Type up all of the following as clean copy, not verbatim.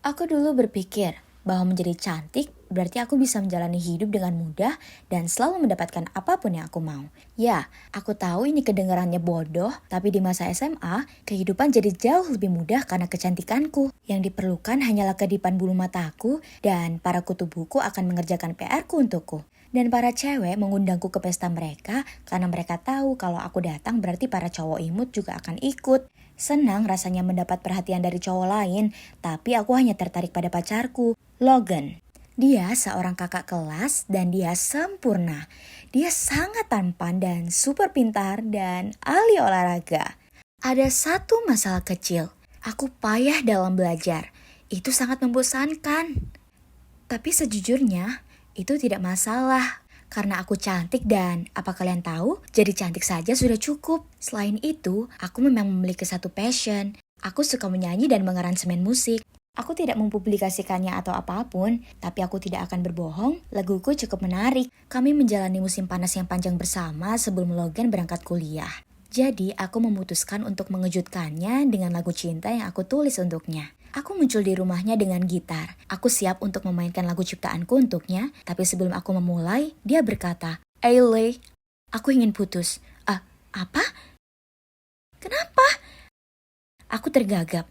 Aku dulu berpikir bahwa menjadi cantik berarti aku bisa menjalani hidup dengan mudah dan selalu mendapatkan apapun yang aku mau. Ya, aku tahu ini kedengarannya bodoh, tapi di masa SMA, kehidupan jadi jauh lebih mudah karena kecantikanku. Yang diperlukan hanyalah kedipan bulu mataku dan para kutu buku akan mengerjakan PR-ku untukku. Dan para cewek mengundangku ke pesta mereka karena mereka tahu kalau aku datang berarti para cowok imut juga akan ikut. Senang rasanya mendapat perhatian dari cowok lain, tapi aku hanya tertarik pada pacarku, Logan. Dia seorang kakak kelas dan dia sempurna. Dia sangat tampan dan super pintar dan ahli olahraga. Ada satu masalah kecil, aku payah dalam belajar. Itu sangat membosankan. Tapi sejujurnya, itu tidak masalah. Karena aku cantik dan apa kalian tahu? Jadi cantik saja sudah cukup. Selain itu, aku memang memiliki satu passion. Aku suka menyanyi dan mengaransemen musik. Aku tidak mempublikasikannya atau apapun, tapi aku tidak akan berbohong, laguku cukup menarik. Kami menjalani musim panas yang panjang bersama sebelum Logan berangkat kuliah. Jadi, aku memutuskan untuk mengejutkannya dengan lagu cinta yang aku tulis untuknya. Aku muncul di rumahnya dengan gitar. Aku siap untuk memainkan lagu ciptaanku untuknya, tapi sebelum aku memulai, dia berkata, "Ailey, aku ingin putus." Apa? Kenapa? Aku tergagap.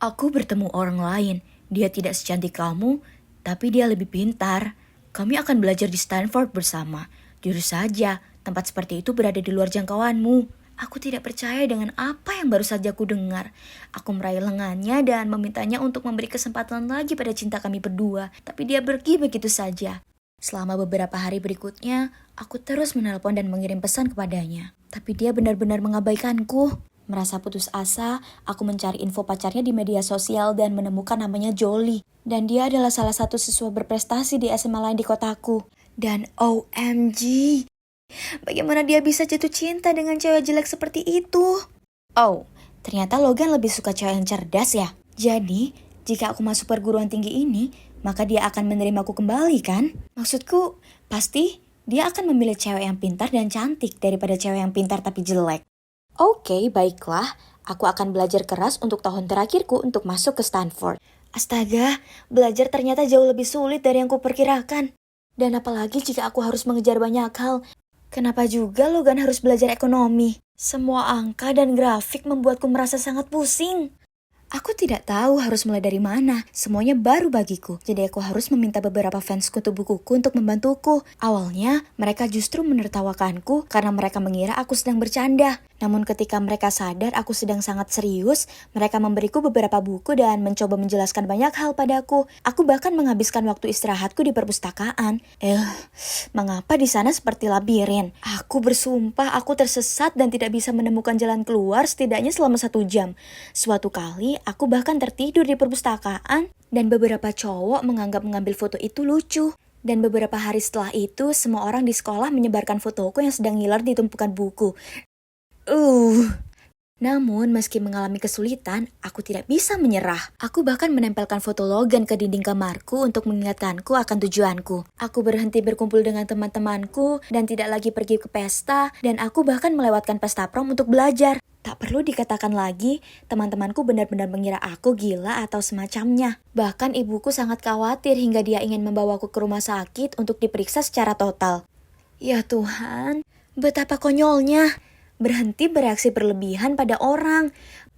Aku bertemu orang lain. Dia tidak secantik kamu, tapi dia lebih pintar. Kami akan belajar di Stanford bersama. Jujur saja, tempat seperti itu berada di luar jangkauanmu. Aku tidak percaya dengan apa yang baru saja aku dengar. Aku meraih lengannya dan memintanya untuk memberi kesempatan lagi pada cinta kami berdua. Tapi dia pergi begitu saja. Selama beberapa hari berikutnya, aku terus menelpon dan mengirim pesan kepadanya. Tapi dia benar-benar mengabaikanku. Merasa putus asa, aku mencari info pacarnya di media sosial dan menemukan namanya Jolie. Dan dia adalah salah satu siswa berprestasi di SMA lain di kotaku. Dan OMG, bagaimana dia bisa jatuh cinta dengan cewek jelek seperti itu? Oh, ternyata Logan lebih suka cewek yang cerdas ya. Jadi, jika aku masuk perguruan tinggi ini, maka dia akan menerimaku kembali kan? Maksudku, pasti dia akan memilih cewek yang pintar dan cantik daripada cewek yang pintar tapi jelek. Oke, baiklah. Aku akan belajar keras untuk tahun terakhirku untuk masuk ke Stanford. Astaga, belajar ternyata jauh lebih sulit dari yang kuperkirakan. Dan apalagi jika aku harus mengejar banyak hal. Kenapa juga Logan harus belajar ekonomi? Semua angka dan grafik membuatku merasa sangat pusing. Aku tidak tahu harus mulai dari mana. Semuanya baru bagiku. Jadi aku harus meminta beberapa fans kutu bukuku untuk membantuku. Awalnya, mereka justru menertawakanku karena mereka mengira aku sedang bercanda. Namun ketika mereka sadar aku sedang sangat serius, mereka memberiku beberapa buku dan mencoba menjelaskan banyak hal padaku. Aku bahkan menghabiskan waktu istirahatku di perpustakaan. Mengapa di sana seperti labirin? Aku bersumpah aku tersesat dan tidak bisa menemukan jalan keluar setidaknya selama 1 jam. Suatu kali, aku bahkan tertidur di perpustakaan dan beberapa cowok menganggap mengambil foto itu lucu. Dan beberapa hari setelah itu, semua orang di sekolah menyebarkan fotoku yang sedang ngiler di tumpukan buku. Namun, meski mengalami kesulitan, aku tidak bisa menyerah. Aku bahkan menempelkan foto Logan ke dinding kamarku untuk mengingatkanku akan tujuanku. Aku berhenti berkumpul dengan teman-temanku dan tidak lagi pergi ke pesta, dan aku bahkan melewatkan pesta prom untuk belajar. Tak perlu dikatakan lagi, teman-temanku benar-benar mengira aku gila atau semacamnya. Bahkan ibuku sangat khawatir hingga dia ingin membawaku ke rumah sakit untuk diperiksa secara total. Ya Tuhan, betapa konyolnya. Berhenti bereaksi berlebihan pada orang.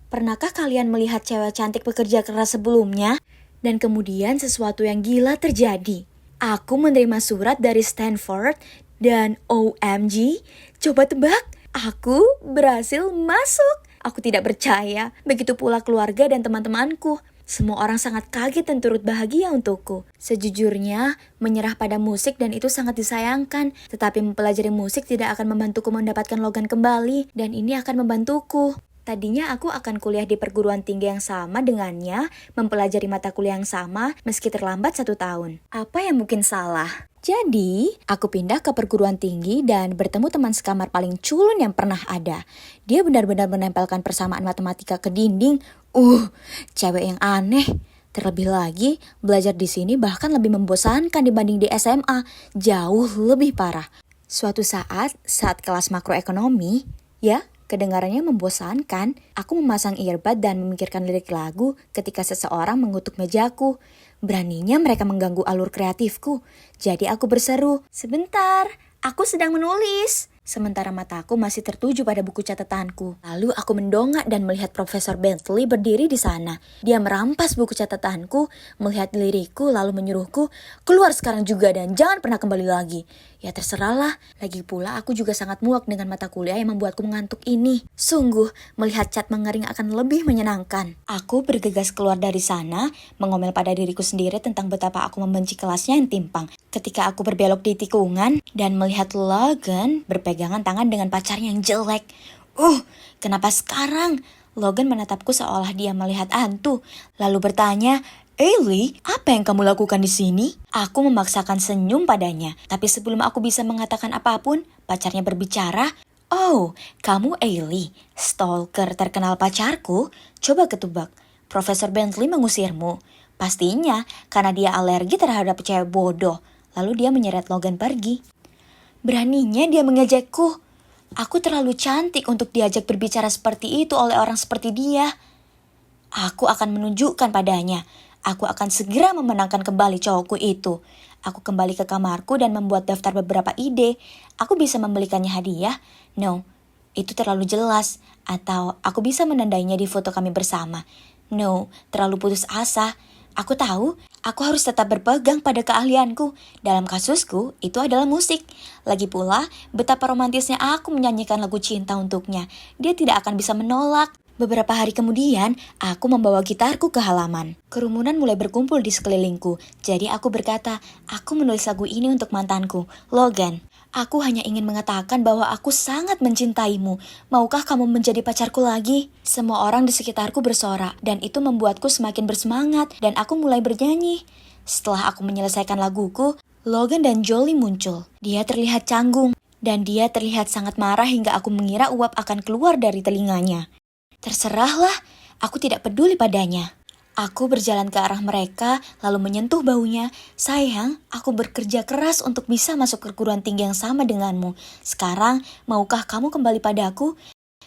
Pernahkah kalian melihat cewek cantik bekerja keras sebelumnya? Dan kemudian sesuatu yang gila terjadi. Aku menerima surat dari Stanford dan OMG, coba tebak, aku berhasil masuk. Aku tidak percaya, begitu pula keluarga dan teman-temanku. Semua orang sangat kaget dan turut bahagia untukku. Sejujurnya, menyerah pada musik dan itu sangat disayangkan. Tetapi mempelajari musik tidak akan membantuku mendapatkan Logan kembali. Dan ini akan membantuku. Tadinya aku akan kuliah di perguruan tinggi yang sama dengannya, mempelajari mata kuliah yang sama, meski terlambat 1 tahun. Apa yang mungkin salah? Jadi, aku pindah ke perguruan tinggi dan bertemu teman sekamar paling culun yang pernah ada. Dia benar-benar menempelkan persamaan matematika ke dinding. Cewek yang aneh. Terlebih lagi, belajar di sini bahkan lebih membosankan dibanding di SMA. Jauh lebih parah. Suatu saat kelas makroekonomi, ya, Kedengarannya membosankan. Aku memasang earbud dan memikirkan lirik lagu ketika seseorang mengutuk mejaku. Beraninya mereka mengganggu alur kreatifku. Jadi aku berseru, "Sebentar, aku sedang menulis." Sementara mataku masih tertuju pada buku catatanku. Lalu aku mendongak dan melihat Profesor Bentley berdiri di sana. Dia merampas buku catatanku, melihat lirikku lalu menyuruhku, "Keluar sekarang juga dan jangan pernah kembali lagi." Ya terserahlah, lagi pula aku juga sangat muak dengan mata kuliah yang membuatku mengantuk ini. Sungguh, melihat cat mengering akan lebih menyenangkan. Aku bergegas keluar dari sana, mengomel pada diriku sendiri tentang betapa aku membenci kelasnya yang timpang. Ketika aku berbelok di tikungan dan melihat Logan berpegangan tangan dengan pacarnya yang jelek. Kenapa sekarang? Logan menatapku seolah dia melihat hantu, lalu bertanya, "Ailey, apa yang kamu lakukan di sini?" Aku memaksakan senyum padanya, tapi sebelum aku bisa mengatakan apapun, pacarnya berbicara, "Oh, kamu Ailey, stalker terkenal pacarku? Coba ketebak, Profesor Bentley mengusirmu. Pastinya karena dia alergi terhadap cewek bodoh." Lalu dia menyeret Logan pergi. Beraninya dia mengejekku. Aku terlalu cantik untuk diajak berbicara seperti itu oleh orang seperti dia. Aku akan menunjukkan padanya. Aku akan segera memenangkan kembali cowokku itu. Aku kembali ke kamarku dan membuat daftar beberapa ide. Aku bisa membelikannya hadiah? No, itu terlalu jelas. Atau aku bisa menandainya di foto kami bersama? No, terlalu putus asa. Aku tahu, aku harus tetap berpegang pada keahlianku. Dalam kasusku, itu adalah musik. Lagi pula, betapa romantisnya aku menyanyikan lagu cinta untuknya. Dia tidak akan bisa menolak. Beberapa hari kemudian, aku membawa gitarku ke halaman. Kerumunan mulai berkumpul di sekelilingku. Jadi aku berkata, "Aku menulis lagu ini untuk mantanku, Logan. Aku hanya ingin mengatakan bahwa aku sangat mencintaimu. Maukah kamu menjadi pacarku lagi?" Semua orang di sekitarku bersorak, dan itu membuatku semakin bersemangat, dan aku mulai bernyanyi. Setelah aku menyelesaikan laguku, Logan dan Jolie muncul. Dia terlihat canggung, dan dia terlihat sangat marah hingga aku mengira uap akan keluar dari telinganya. Terserahlah, aku tidak peduli padanya. Aku berjalan ke arah mereka, lalu menyentuh baunya. "Sayang, aku bekerja keras untuk bisa masuk perguruan tinggi yang sama denganmu. Sekarang, maukah kamu kembali padaku?"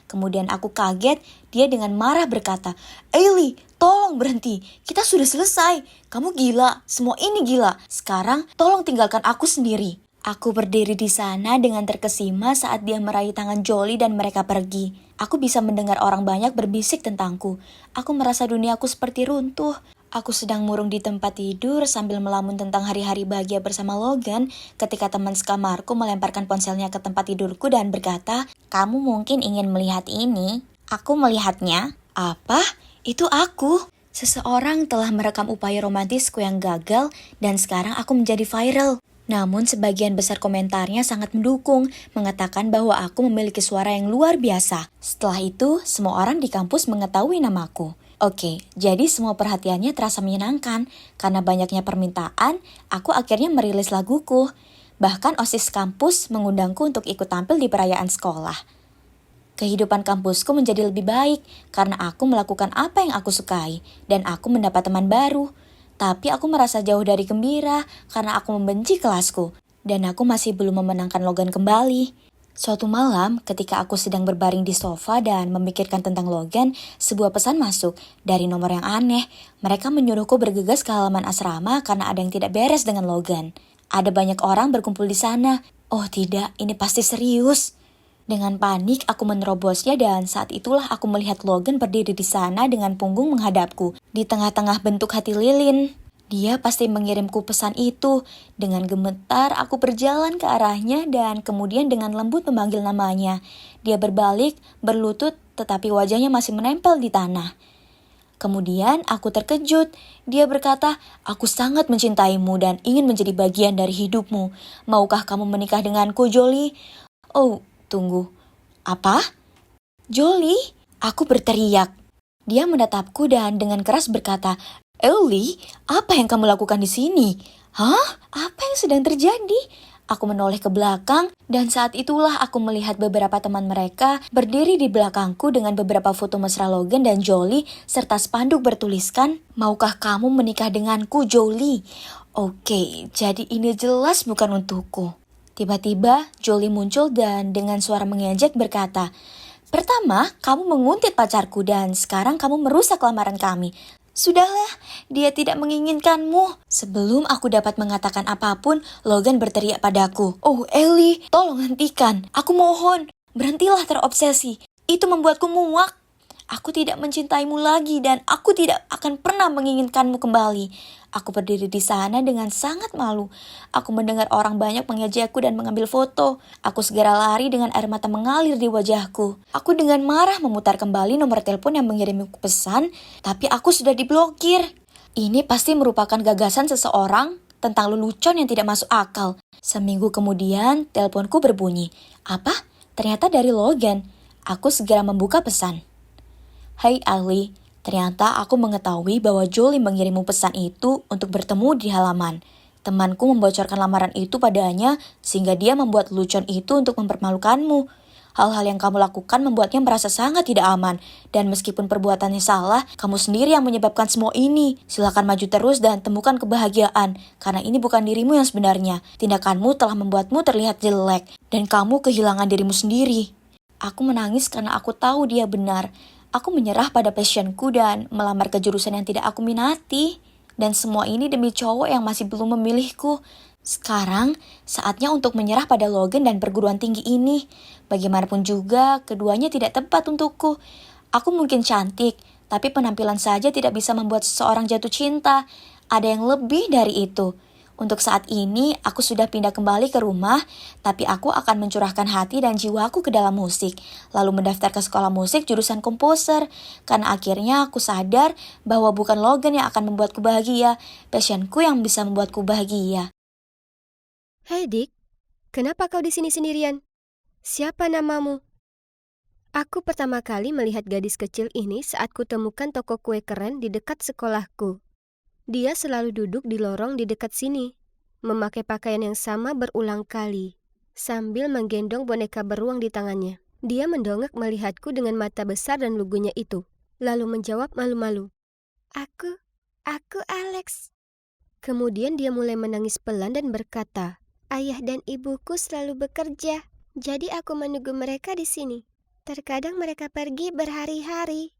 Kemudian aku kaget, dia dengan marah berkata, "Ailey, tolong berhenti. Kita sudah selesai. Kamu gila, semua ini gila. Sekarang, tolong tinggalkan aku sendiri." Aku berdiri di sana dengan terkesima saat dia meraih tangan Jolie dan mereka pergi. Aku bisa mendengar orang banyak berbisik tentangku. Aku merasa duniaku seperti runtuh. Aku sedang murung di tempat tidur sambil melamun tentang hari-hari bahagia bersama Logan ketika teman sekamarku melemparkan ponselnya ke tempat tidurku dan berkata, "Kamu mungkin ingin melihat ini." Aku melihatnya. Apa? Itu aku. Seseorang telah merekam upaya romantisku yang gagal dan sekarang aku menjadi viral. Namun sebagian besar komentarnya sangat mendukung, mengatakan bahwa aku memiliki suara yang luar biasa. Setelah itu, semua orang di kampus mengetahui namaku. Oke, jadi semua perhatiannya terasa menyenangkan. Karena banyaknya permintaan, aku akhirnya merilis laguku. Bahkan OSIS kampus mengundangku untuk ikut tampil di perayaan sekolah. Kehidupan kampusku menjadi lebih baik karena aku melakukan apa yang aku sukai dan aku mendapat teman baru. Tapi aku merasa jauh dari gembira karena aku membenci kelasku dan aku masih belum memenangkan Logan kembali. Suatu malam, ketika aku sedang berbaring di sofa dan memikirkan tentang Logan, sebuah pesan masuk dari nomor yang aneh. Mereka menyuruhku bergegas ke halaman asrama karena ada yang tidak beres dengan Logan. Ada banyak orang berkumpul di sana. Oh tidak, ini pasti serius. Dengan panik, aku menerobosnya dan saat itulah aku melihat Logan berdiri di sana dengan punggung menghadapku, di tengah-tengah bentuk hati lilin. Dia pasti mengirimku pesan itu. Dengan gemetar, aku berjalan ke arahnya dan kemudian dengan lembut memanggil namanya. Dia berbalik, berlutut, tetapi wajahnya masih menempel di tanah. Kemudian aku terkejut. Dia berkata, "Aku sangat mencintaimu dan ingin menjadi bagian dari hidupmu. Maukah kamu menikah denganku, Jolie?" Oh, tunggu, apa? Jolie? Aku berteriak. Dia menatapku dan dengan keras berkata, "Ailey, apa yang kamu lakukan di sini?" "Hah? Apa yang sedang terjadi?" Aku menoleh ke belakang dan saat itulah aku melihat beberapa teman mereka berdiri di belakangku dengan beberapa foto mesra Logan dan Jolie serta spanduk bertuliskan, "Maukah kamu menikah denganku, Jolie?" Oke, jadi ini jelas bukan untukku. Tiba-tiba Jolie muncul dan dengan suara mengejek berkata, Pertama, kamu menguntit pacarku dan sekarang kamu merusak lamaran kami. Sudahlah, dia tidak menginginkanmu. Sebelum aku dapat mengatakan apapun, Logan berteriak padaku. Oh, Ellie, tolong hentikan. Aku mohon, berhentilah terobsesi. Itu membuatku muak. Aku tidak mencintaimu lagi dan aku tidak akan pernah menginginkanmu kembali. Aku berdiri di sana dengan sangat malu. Aku mendengar orang banyak mengejekku dan mengambil foto. Aku segera lari dengan air mata mengalir di wajahku. Aku dengan marah memutar kembali nomor telepon yang mengirimku pesan, tapi aku sudah diblokir. Ini pasti merupakan gagasan seseorang tentang lelucon yang tidak masuk akal. Seminggu kemudian, teleponku berbunyi. Apa? Ternyata dari Logan. Aku segera membuka pesan. Hai Ali, ternyata aku mengetahui bahwa Jolie mengirimmu pesan itu untuk bertemu di halaman. Temanku membocorkan lamaran itu padanya sehingga dia membuat lelucon itu untuk mempermalukanmu. Hal-hal yang kamu lakukan membuatnya merasa sangat tidak aman. Dan meskipun perbuatannya salah, kamu sendiri yang menyebabkan semua ini. Silakan maju terus dan temukan kebahagiaan. Karena ini bukan dirimu yang sebenarnya. Tindakanmu telah membuatmu terlihat jelek. Dan kamu kehilangan dirimu sendiri. Aku menangis karena aku tahu dia benar. Aku menyerah pada passionku dan melamar ke jurusan yang tidak aku minati. Dan semua ini demi cowok yang masih belum memilihku. Sekarang, saatnya untuk menyerah pada Logan dan perguruan tinggi ini. Bagaimanapun juga, keduanya tidak tepat untukku. Aku mungkin cantik, tapi penampilan saja tidak bisa membuat seseorang jatuh cinta. Ada yang lebih dari itu. Untuk saat ini, aku sudah pindah kembali ke rumah, tapi aku akan mencurahkan hati dan jiwaku ke dalam musik, lalu mendaftar ke sekolah musik jurusan komposer, karena akhirnya aku sadar bahwa bukan Logan yang akan membuatku bahagia, passionku yang bisa membuatku bahagia. Hei Dick, kenapa kau di sini sendirian? Siapa namamu? Aku pertama kali melihat gadis kecil ini saat kutemukan toko kue keren di dekat sekolahku. Dia selalu duduk di lorong di dekat sini, memakai pakaian yang sama berulang kali, sambil menggendong boneka beruang di tangannya. Dia mendongak melihatku dengan mata besar dan lugunya itu, lalu menjawab malu-malu. Aku Alex. Kemudian dia mulai menangis pelan dan berkata, ayah dan ibuku selalu bekerja, jadi aku menunggu mereka di sini. Terkadang mereka pergi berhari-hari.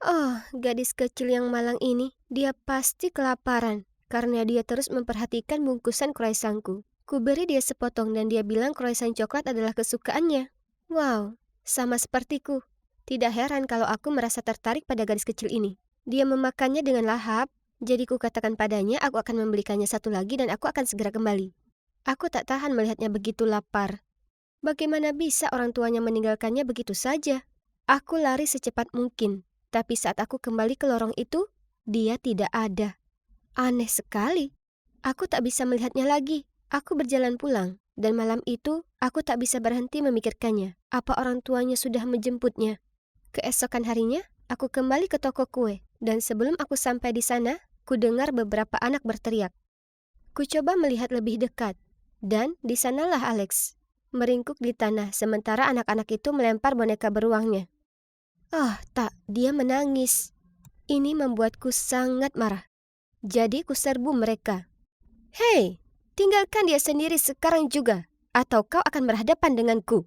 Oh, gadis kecil yang malang ini, dia pasti kelaparan karena dia terus memperhatikan bungkusan croissantku. Ku beri dia sepotong dan dia bilang croissant coklat adalah kesukaannya. Wow, sama sepertiku. Tidak heran kalau aku merasa tertarik pada gadis kecil ini. Dia memakannya dengan lahap, jadi ku katakan padanya aku akan membelikannya satu lagi dan aku akan segera kembali. Aku tak tahan melihatnya begitu lapar. Bagaimana bisa orang tuanya meninggalkannya begitu saja? Aku lari secepat mungkin. Tapi saat aku kembali ke lorong itu, dia tidak ada. Aneh sekali. Aku tak bisa melihatnya lagi. Aku berjalan pulang, dan malam itu aku tak bisa berhenti memikirkannya. Apa orang tuanya sudah menjemputnya? Keesokan harinya, aku kembali ke toko kue, dan sebelum aku sampai di sana, ku dengar beberapa anak berteriak. Ku coba melihat lebih dekat, dan di sanalah Alex, meringkuk di tanah sementara anak-anak itu melempar boneka beruangnya. Tak, dia menangis. Ini membuatku sangat marah. Jadi ku serbu mereka. Hei, tinggalkan dia sendiri sekarang juga, atau kau akan berhadapan denganku.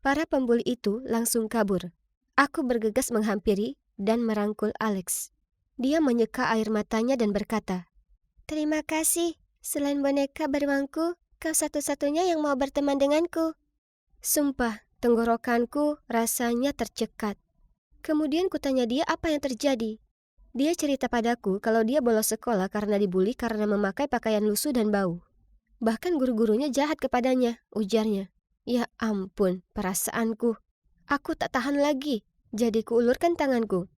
Para pembuli itu langsung kabur. Aku bergegas menghampiri dan merangkul Alex. Dia menyeka air matanya dan berkata, terima kasih, selain boneka beruangku, kau satu-satunya yang mau berteman denganku. Sumpah, tenggorokanku rasanya tercekat. Kemudian kutanya dia apa yang terjadi. Dia cerita padaku kalau dia bolos sekolah karena dibully karena memakai pakaian lusuh dan bau. Bahkan guru-gurunya jahat kepadanya, ujarnya. Ya ampun, perasaanku. Aku tak tahan lagi, jadi kuulurkan tanganku.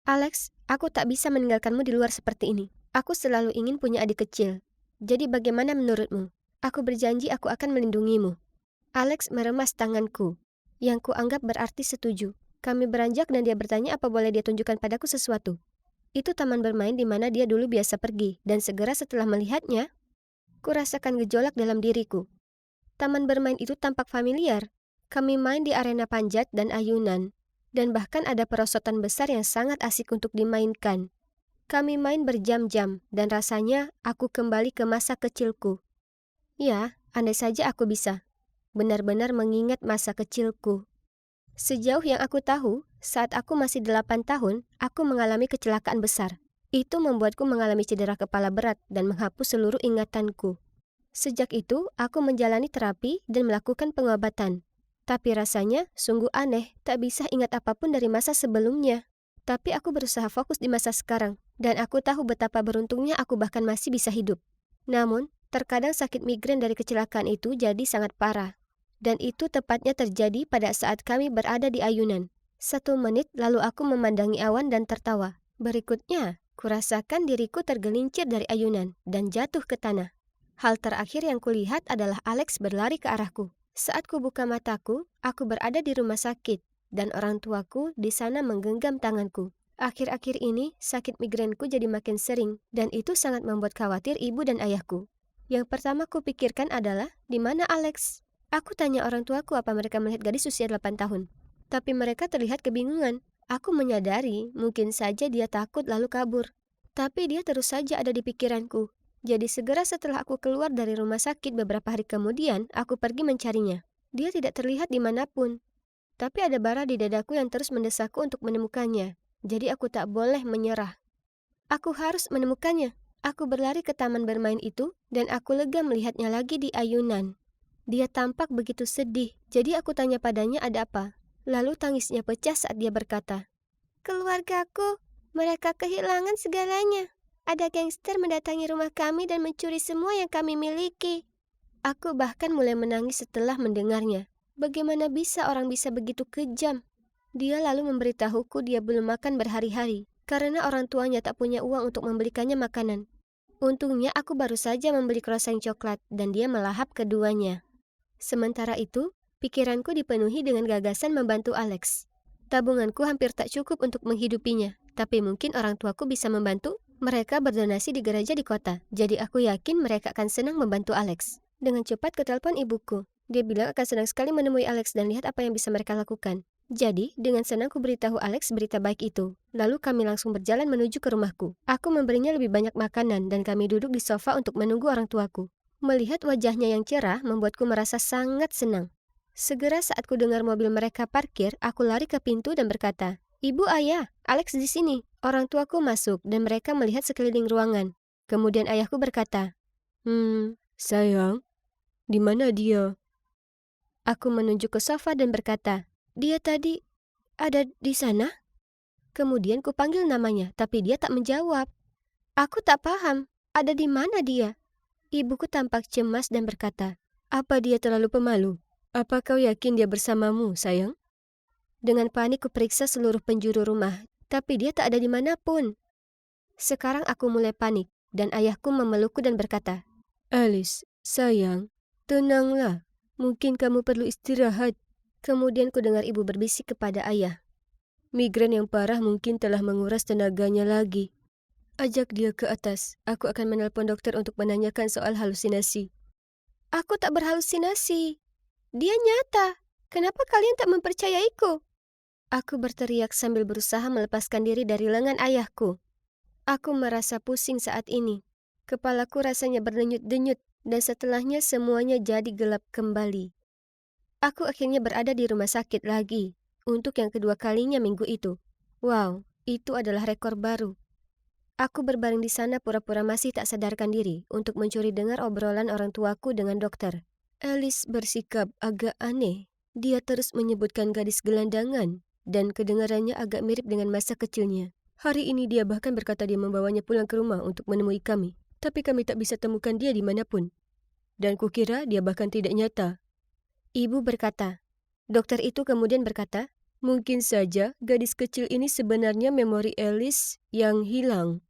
Alex, aku tak bisa meninggalkanmu di luar seperti ini. Aku selalu ingin punya adik kecil. Jadi bagaimana menurutmu? Aku berjanji aku akan melindungimu. Alex meremas tanganku, yang kuanggap berarti setuju. Kami beranjak dan dia bertanya apa boleh dia tunjukkan padaku sesuatu. Itu taman bermain di mana dia dulu biasa pergi, dan segera setelah melihatnya, ku rasakan gejolak dalam diriku. Taman bermain itu tampak familiar. Kami main di arena panjat dan ayunan, dan bahkan ada perosotan besar yang sangat asik untuk dimainkan. Kami main berjam-jam, dan rasanya aku kembali ke masa kecilku. Ya, andai saja aku bisa benar-benar mengingat masa kecilku. Sejauh yang aku tahu, saat aku masih 8 tahun, aku mengalami kecelakaan besar. Itu membuatku mengalami cedera kepala berat dan menghapus seluruh ingatanku. Sejak itu, aku menjalani terapi dan melakukan pengobatan. Tapi rasanya sungguh aneh, tak bisa ingat apapun dari masa sebelumnya. Tapi aku berusaha fokus di masa sekarang, dan aku tahu betapa beruntungnya aku bahkan masih bisa hidup. Namun, terkadang sakit migrain dari kecelakaan itu jadi sangat parah. Dan itu tepatnya terjadi pada saat kami berada di ayunan. 1 menit lalu aku memandangi awan dan tertawa. Berikutnya, kurasakan diriku tergelincir dari ayunan dan jatuh ke tanah. Hal terakhir yang kulihat adalah Alex berlari ke arahku. Saat kubuka mataku, aku berada di rumah sakit, dan orang tuaku di sana menggenggam tanganku. Akhir-akhir ini, sakit migrainku jadi makin sering, dan itu sangat membuat khawatir ibu dan ayahku. Yang pertama kupikirkan adalah, di mana Alex? Aku tanya orang tuaku apa mereka melihat gadis usia 8 tahun. Tapi mereka terlihat kebingungan. Aku menyadari, mungkin saja dia takut lalu kabur. Tapi dia terus saja ada di pikiranku. Jadi segera setelah aku keluar dari rumah sakit beberapa hari kemudian, aku pergi mencarinya. Dia tidak terlihat dimanapun. Tapi ada bara di dadaku yang terus mendesakku untuk menemukannya. Jadi aku tak boleh menyerah. Aku harus menemukannya. Aku berlari ke taman bermain itu, dan aku lega melihatnya lagi di ayunan. Dia tampak begitu sedih, jadi aku tanya padanya ada apa. Lalu tangisnya pecah saat dia berkata, "Keluargaku, mereka kehilangan segalanya. Ada gangster mendatangi rumah kami dan mencuri semua yang kami miliki." Aku bahkan mulai menangis setelah mendengarnya. Bagaimana bisa orang bisa begitu kejam? Dia lalu memberitahuku dia belum makan berhari-hari, karena orang tuanya tak punya uang untuk membelikannya makanan. Untungnya aku baru saja membeli croissant coklat, dan dia melahap keduanya. Sementara itu, pikiranku dipenuhi dengan gagasan membantu Alex. Tabunganku hampir tak cukup untuk menghidupinya, tapi mungkin orang tuaku bisa membantu. Mereka berdonasi di gereja di kota, jadi aku yakin mereka akan senang membantu Alex. Dengan cepat kutelepon ibuku. Dia bilang akan senang sekali menemui Alex dan lihat apa yang bisa mereka lakukan. Jadi, dengan senang ku beritahu Alex berita baik itu. Lalu kami langsung berjalan menuju ke rumahku. Aku memberinya lebih banyak makanan dan kami duduk di sofa untuk menunggu orang tuaku. Melihat wajahnya yang cerah membuatku merasa sangat senang. Segera saat ku dengar mobil mereka parkir, aku lari ke pintu dan berkata, "Ibu, ayah, Alex di sini." Orang tuaku masuk dan mereka melihat sekeliling ruangan. Kemudian ayahku berkata, sayang, di mana dia?" Aku menunjuk ke sofa dan berkata, "Dia tadi ada di sana." Kemudian ku panggil namanya, tapi dia tak menjawab. Aku tak paham, ada di mana dia? Ibuku tampak cemas dan berkata, "Apa dia terlalu pemalu? Apa kau yakin dia bersamamu, sayang?" Dengan panik kuperiksa seluruh penjuru rumah, tapi dia tak ada di manapun. Sekarang aku mulai panik, dan ayahku memelukku dan berkata, "Alice, sayang, tenanglah. Mungkin kamu perlu istirahat." Kemudian ku dengar ibu berbisik kepada ayah, "Migrain yang parah mungkin telah menguras tenaganya lagi. Ajak dia ke atas. Aku akan menelpon dokter untuk menanyakan soal halusinasi." Aku tak berhalusinasi. Dia nyata. Kenapa kalian tak mempercayaiku? Aku berteriak sambil berusaha melepaskan diri dari lengan ayahku. Aku merasa pusing saat ini. Kepalaku rasanya berdenyut-denyut dan setelahnya semuanya jadi gelap kembali. Aku akhirnya berada di rumah sakit lagi untuk yang kedua kalinya minggu itu. Wow, itu adalah rekor baru. Aku berbaring di sana pura-pura masih tak sadarkan diri untuk mencuri dengar obrolan orang tuaku dengan dokter. Alice bersikap agak aneh. Dia terus menyebutkan gadis gelandangan dan kedengarannya agak mirip dengan masa kecilnya. Hari ini dia bahkan berkata dia membawanya pulang ke rumah untuk menemui kami. Tapi kami tak bisa temukan dia di manapun. Dan kukira dia bahkan tidak nyata. Ibu berkata. Dokter itu kemudian berkata, "Mungkin saja gadis kecil ini sebenarnya memori Alice yang hilang.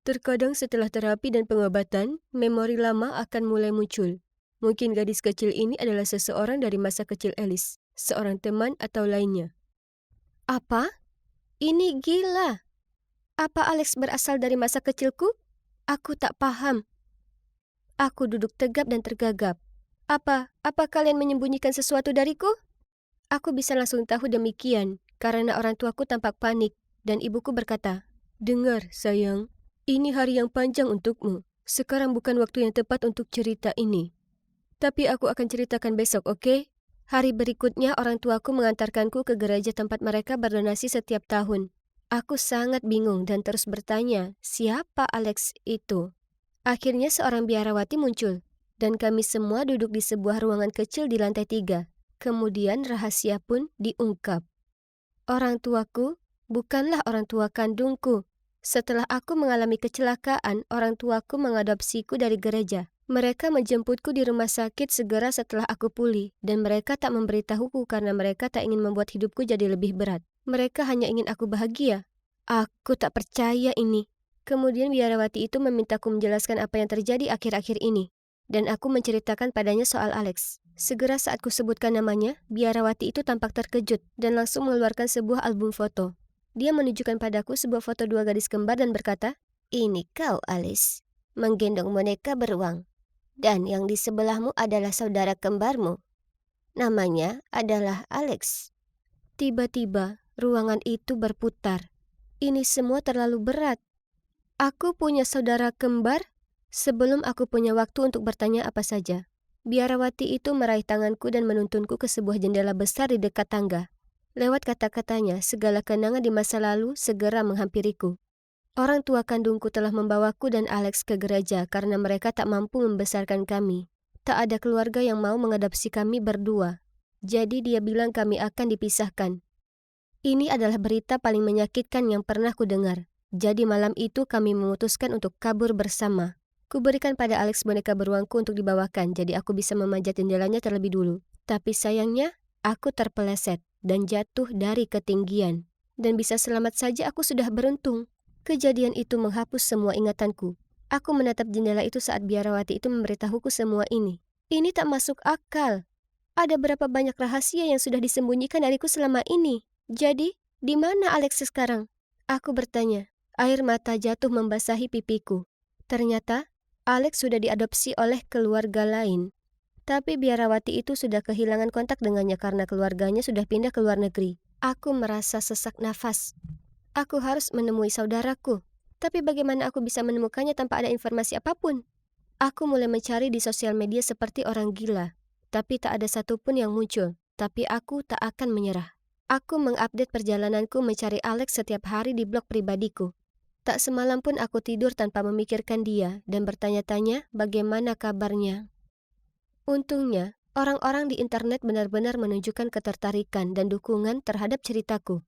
Terkadang setelah terapi dan pengobatan, memori lama akan mulai muncul. Mungkin gadis kecil ini adalah seseorang dari masa kecil Alice, seorang teman atau lainnya." Apa? Ini gila. Apa Alex berasal dari masa kecilku? Aku tak paham. Aku duduk tegap dan tergagap. Apa kalian menyembunyikan sesuatu dariku? Aku bisa langsung tahu demikian, karena orang tuaku tampak panik, dan ibuku berkata, "Dengar, sayang. Ini hari yang panjang untukmu. Sekarang bukan waktu yang tepat untuk cerita ini. Tapi aku akan ceritakan besok, oke? Hari berikutnya orang tuaku mengantarkanku ke gereja tempat mereka berdonasi setiap tahun. Aku sangat bingung dan terus bertanya, siapa Alex itu? Akhirnya seorang biarawati muncul, dan kami semua duduk di sebuah ruangan kecil di lantai 3. Kemudian rahasia pun diungkap. Orang tuaku bukanlah orang tua kandungku. Setelah aku mengalami kecelakaan, orang tuaku mengadopsiku dari gereja. Mereka menjemputku di rumah sakit segera setelah aku pulih, dan mereka tak memberitahuku karena mereka tak ingin membuat hidupku jadi lebih berat. Mereka hanya ingin aku bahagia. Aku tak percaya ini. Kemudian biarawati itu memintaku menjelaskan apa yang terjadi akhir-akhir ini. Dan aku menceritakan padanya soal Alex. Segera saat kusebutkan namanya, biarawati itu tampak terkejut dan langsung mengeluarkan sebuah album foto. Dia menunjukkan padaku sebuah foto dua gadis kembar dan berkata, "Ini kau, Alice, menggendong boneka beruang. Dan yang di sebelahmu adalah saudara kembarmu. Namanya adalah Alex." Tiba-tiba, ruangan itu berputar. Ini semua terlalu berat. Aku punya saudara kembar sebelum aku punya waktu untuk bertanya apa saja. Biarawati itu meraih tanganku dan menuntunku ke sebuah jendela besar di dekat tangga. Lewat kata-katanya, segala kenangan di masa lalu segera menghampiriku. Orang tua kandungku telah membawaku dan Alex ke gereja karena mereka tak mampu membesarkan kami. Tak ada keluarga yang mau mengadopsi kami berdua. Jadi dia bilang kami akan dipisahkan. Ini adalah berita paling menyakitkan yang pernah kudengar. Jadi malam itu kami memutuskan untuk kabur bersama. Kuberikan pada Alex boneka beruangku untuk dibawakan, jadi aku bisa memanjat jendelanya terlebih dulu. Tapi sayangnya, aku terpeleset dan jatuh dari ketinggian. Dan bisa selamat saja aku sudah beruntung. Kejadian itu menghapus semua ingatanku. Aku menatap jendela itu saat biarawati itu memberitahuku semua ini. Ini tak masuk akal. Ada berapa banyak rahasia yang sudah disembunyikan dariku selama ini. Jadi, di mana Alex sekarang? Aku bertanya. Air mata jatuh membasahi pipiku. Ternyata, Alex sudah diadopsi oleh keluarga lain. Tapi biarawati itu sudah kehilangan kontak dengannya karena keluarganya sudah pindah ke luar negeri. Aku merasa sesak nafas. Aku harus menemui saudaraku. Tapi bagaimana aku bisa menemukannya tanpa ada informasi apapun? Aku mulai mencari di sosial media seperti orang gila. Tapi tak ada satupun yang muncul. Tapi aku tak akan menyerah. Aku mengupdate perjalananku mencari Alex setiap hari di blog pribadiku. Tak semalam pun aku tidur tanpa memikirkan dia dan bertanya-tanya bagaimana kabarnya. Untungnya, orang-orang di internet benar-benar menunjukkan ketertarikan dan dukungan terhadap ceritaku.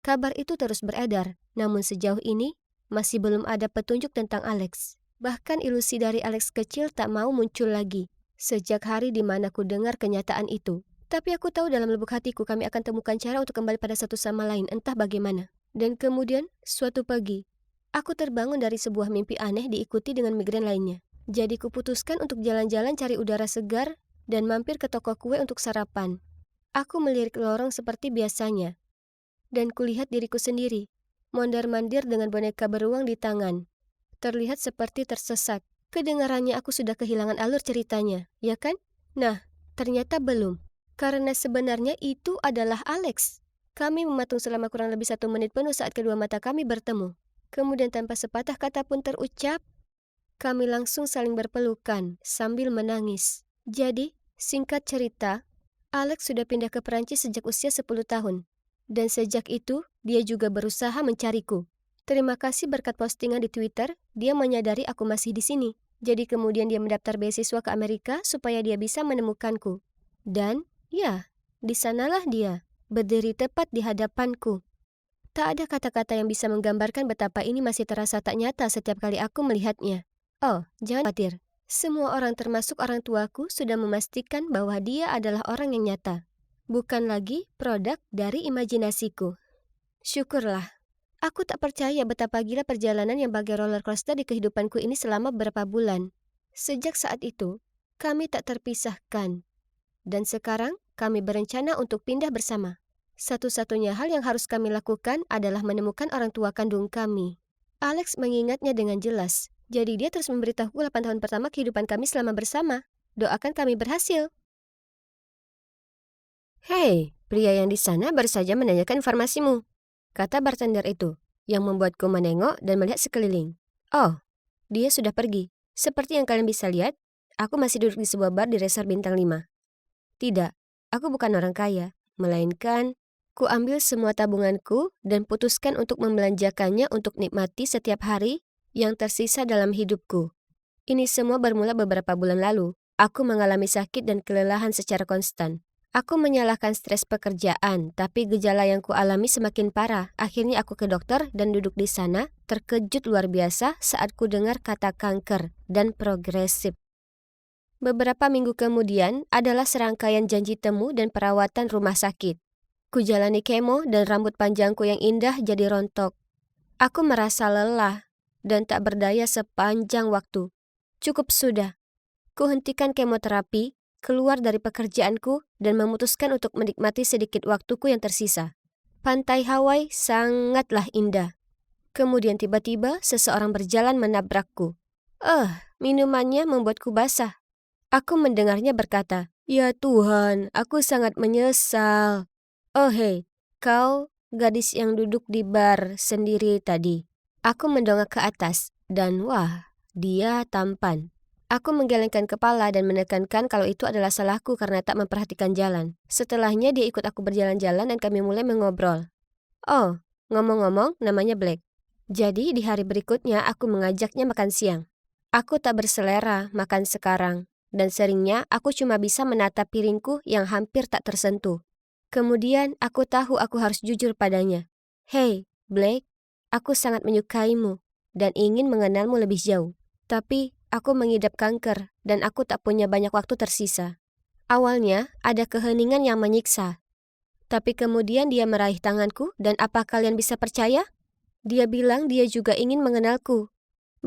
Kabar itu terus beredar, namun sejauh ini masih belum ada petunjuk tentang Alex. Bahkan ilusi dari Alex kecil tak mau muncul lagi, sejak hari di mana ku dengar kenyataan itu. Tapi aku tahu dalam lubuk hatiku kami akan temukan cara untuk kembali pada satu sama lain, entah bagaimana. Dan kemudian, suatu pagi, aku terbangun dari sebuah mimpi aneh diikuti dengan migrain lainnya. Jadi kuputuskan untuk jalan-jalan cari udara segar dan mampir ke toko kue untuk sarapan. Aku melirik lorong seperti biasanya. Dan kulihat diriku sendiri, mondar-mandir dengan boneka beruang di tangan. Terlihat seperti tersesat. Kedengarannya aku sudah kehilangan alur ceritanya, ya kan? Nah, ternyata belum. Karena sebenarnya itu adalah Alex. Kami mematung selama kurang lebih 1 menit penuh saat kedua mata kami bertemu. Kemudian tanpa sepatah kata pun terucap, kami langsung saling berpelukan sambil menangis. Jadi, singkat cerita, Alex sudah pindah ke Perancis sejak usia 10 tahun. Dan sejak itu, dia juga berusaha mencariku. Terima kasih berkat postingan di Twitter, dia menyadari aku masih di sini. Jadi kemudian dia mendaftar beasiswa ke Amerika supaya dia bisa menemukanku. Dan, ya, di sanalah dia, berdiri tepat di hadapanku. Tak ada kata-kata yang bisa menggambarkan betapa ini masih terasa tak nyata setiap kali aku melihatnya. Oh, jangan khawatir. Semua orang termasuk orang tuaku sudah memastikan bahwa dia adalah orang yang nyata. Bukan lagi produk dari imajinasiku. Syukurlah. Aku tak percaya betapa gila perjalanan yang bagai roller coaster di kehidupanku ini selama beberapa bulan. Sejak saat itu, kami tak terpisahkan. Dan sekarang, kami berencana untuk pindah bersama. Satu-satunya hal yang harus kami lakukan adalah menemukan orang tua kandung kami. Alex mengingatnya dengan jelas. Jadi dia terus memberitahuku 8 tahun pertama kehidupan kami selama bersama. Doakan kami berhasil. Hei, pria yang di sana baru saja menanyakan informasimu, kata bartender itu, yang membuatku menengok dan melihat sekeliling. Oh, dia sudah pergi. Seperti yang kalian bisa lihat, aku masih duduk di sebuah bar di resort bintang 5. Tidak, Aku bukan orang kaya, melainkan ku ambil semua tabunganku dan putuskan untuk membelanjakannya untuk nikmati setiap hari yang tersisa dalam hidupku. Ini semua bermula beberapa bulan lalu. Aku mengalami sakit dan kelelahan secara konstan. Aku menyalahkan stres pekerjaan, tapi gejala yang kualami semakin parah. Akhirnya aku ke dokter dan duduk di sana, terkejut luar biasa saat ku dengar kata kanker dan progresif. Beberapa minggu kemudian adalah serangkaian janji temu dan perawatan rumah sakit. Ku jalani kemo dan rambut panjangku yang indah jadi rontok. Aku merasa lelah dan tak berdaya sepanjang waktu. Cukup sudah. Ku hentikan kemoterapi, keluar dari pekerjaanku, dan memutuskan untuk menikmati sedikit waktuku yang tersisa. Pantai Hawaii sangatlah indah. Kemudian tiba-tiba seseorang berjalan menabrakku. Minumannya membuatku basah. Aku mendengarnya berkata, "Ya Tuhan, aku sangat menyesal." "Oh hei, kau gadis yang duduk di bar sendiri tadi." Aku mendongak ke atas, dan wah, dia tampan. Aku menggelengkan kepala dan menekankan kalau itu adalah salahku karena tak memperhatikan jalan. Setelahnya dia ikut aku berjalan-jalan dan kami mulai mengobrol. Oh, ngomong-ngomong, namanya Black. Jadi di hari berikutnya aku mengajaknya makan siang. Aku tak berselera makan sekarang, dan seringnya aku cuma bisa menatap piringku yang hampir tak tersentuh. Kemudian aku tahu aku harus jujur padanya. "Hei, Black, aku sangat menyukaimu dan ingin mengenalmu lebih jauh. Tapi aku mengidap kanker dan aku tak punya banyak waktu tersisa." Awalnya ada keheningan yang menyiksa. Tapi kemudian dia meraih tanganku dan apa kalian bisa percaya? Dia bilang dia juga ingin mengenalku.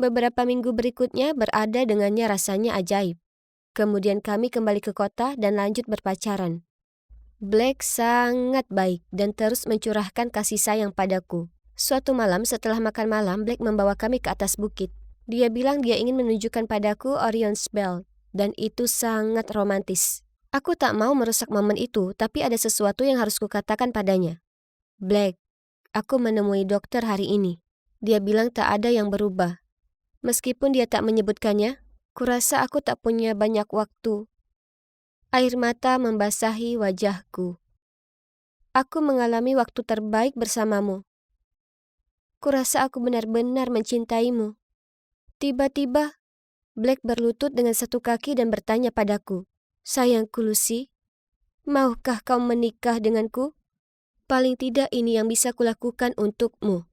Beberapa minggu berikutnya berada dengannya rasanya ajaib. Kemudian kami kembali ke kota dan lanjut berpacaran. Black sangat baik dan terus mencurahkan kasih sayang padaku. Suatu malam setelah makan malam, Black membawa kami ke atas bukit. Dia bilang dia ingin menunjukkan padaku Orion's Belt, dan itu sangat romantis. Aku tak mau merusak momen itu, tapi ada sesuatu yang harus kukatakan padanya. "Black, aku menemui dokter hari ini. Dia bilang tak ada yang berubah. Meskipun dia tak menyebutkannya, kurasa aku tak punya banyak waktu." Air mata membasahi wajahku. "Aku mengalami waktu terbaik bersamamu. Kurasa aku benar-benar mencintaimu." Tiba-tiba, Black berlutut dengan satu kaki dan bertanya padaku, "Sayangku Lucy, maukah kau menikah denganku? Paling tidak ini yang bisa kulakukan untukmu."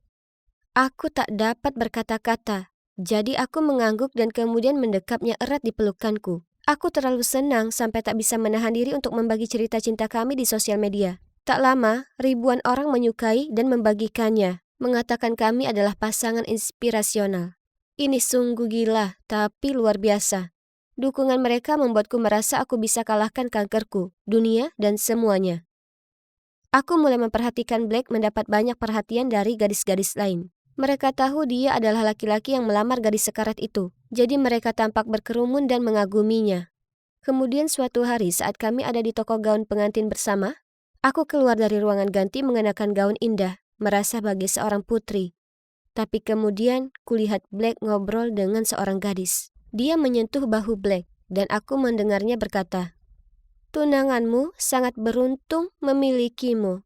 Aku tak dapat berkata-kata, jadi aku mengangguk dan kemudian mendekapnya erat di pelukanku. Aku terlalu senang sampai tak bisa menahan diri untuk membagi cerita cinta kami di sosial media. Tak lama, ribuan orang menyukai dan membagikannya, mengatakan kami adalah pasangan inspirasional. Ini sungguh gila, tapi luar biasa. Dukungan mereka membuatku merasa aku bisa kalahkan kankerku, dunia, dan semuanya. Aku mulai memperhatikan Black mendapat banyak perhatian dari gadis-gadis lain. Mereka tahu dia adalah laki-laki yang melamar gadis sekarat itu, jadi mereka tampak berkerumun dan mengaguminya. Kemudian suatu hari saat kami ada di toko gaun pengantin bersama, aku keluar dari ruangan ganti mengenakan gaun indah, merasa bagai seorang putri. Tapi kemudian kulihat Black ngobrol dengan seorang gadis. Dia menyentuh bahu Black, dan aku mendengarnya berkata, "Tunanganmu sangat beruntung memilikimu."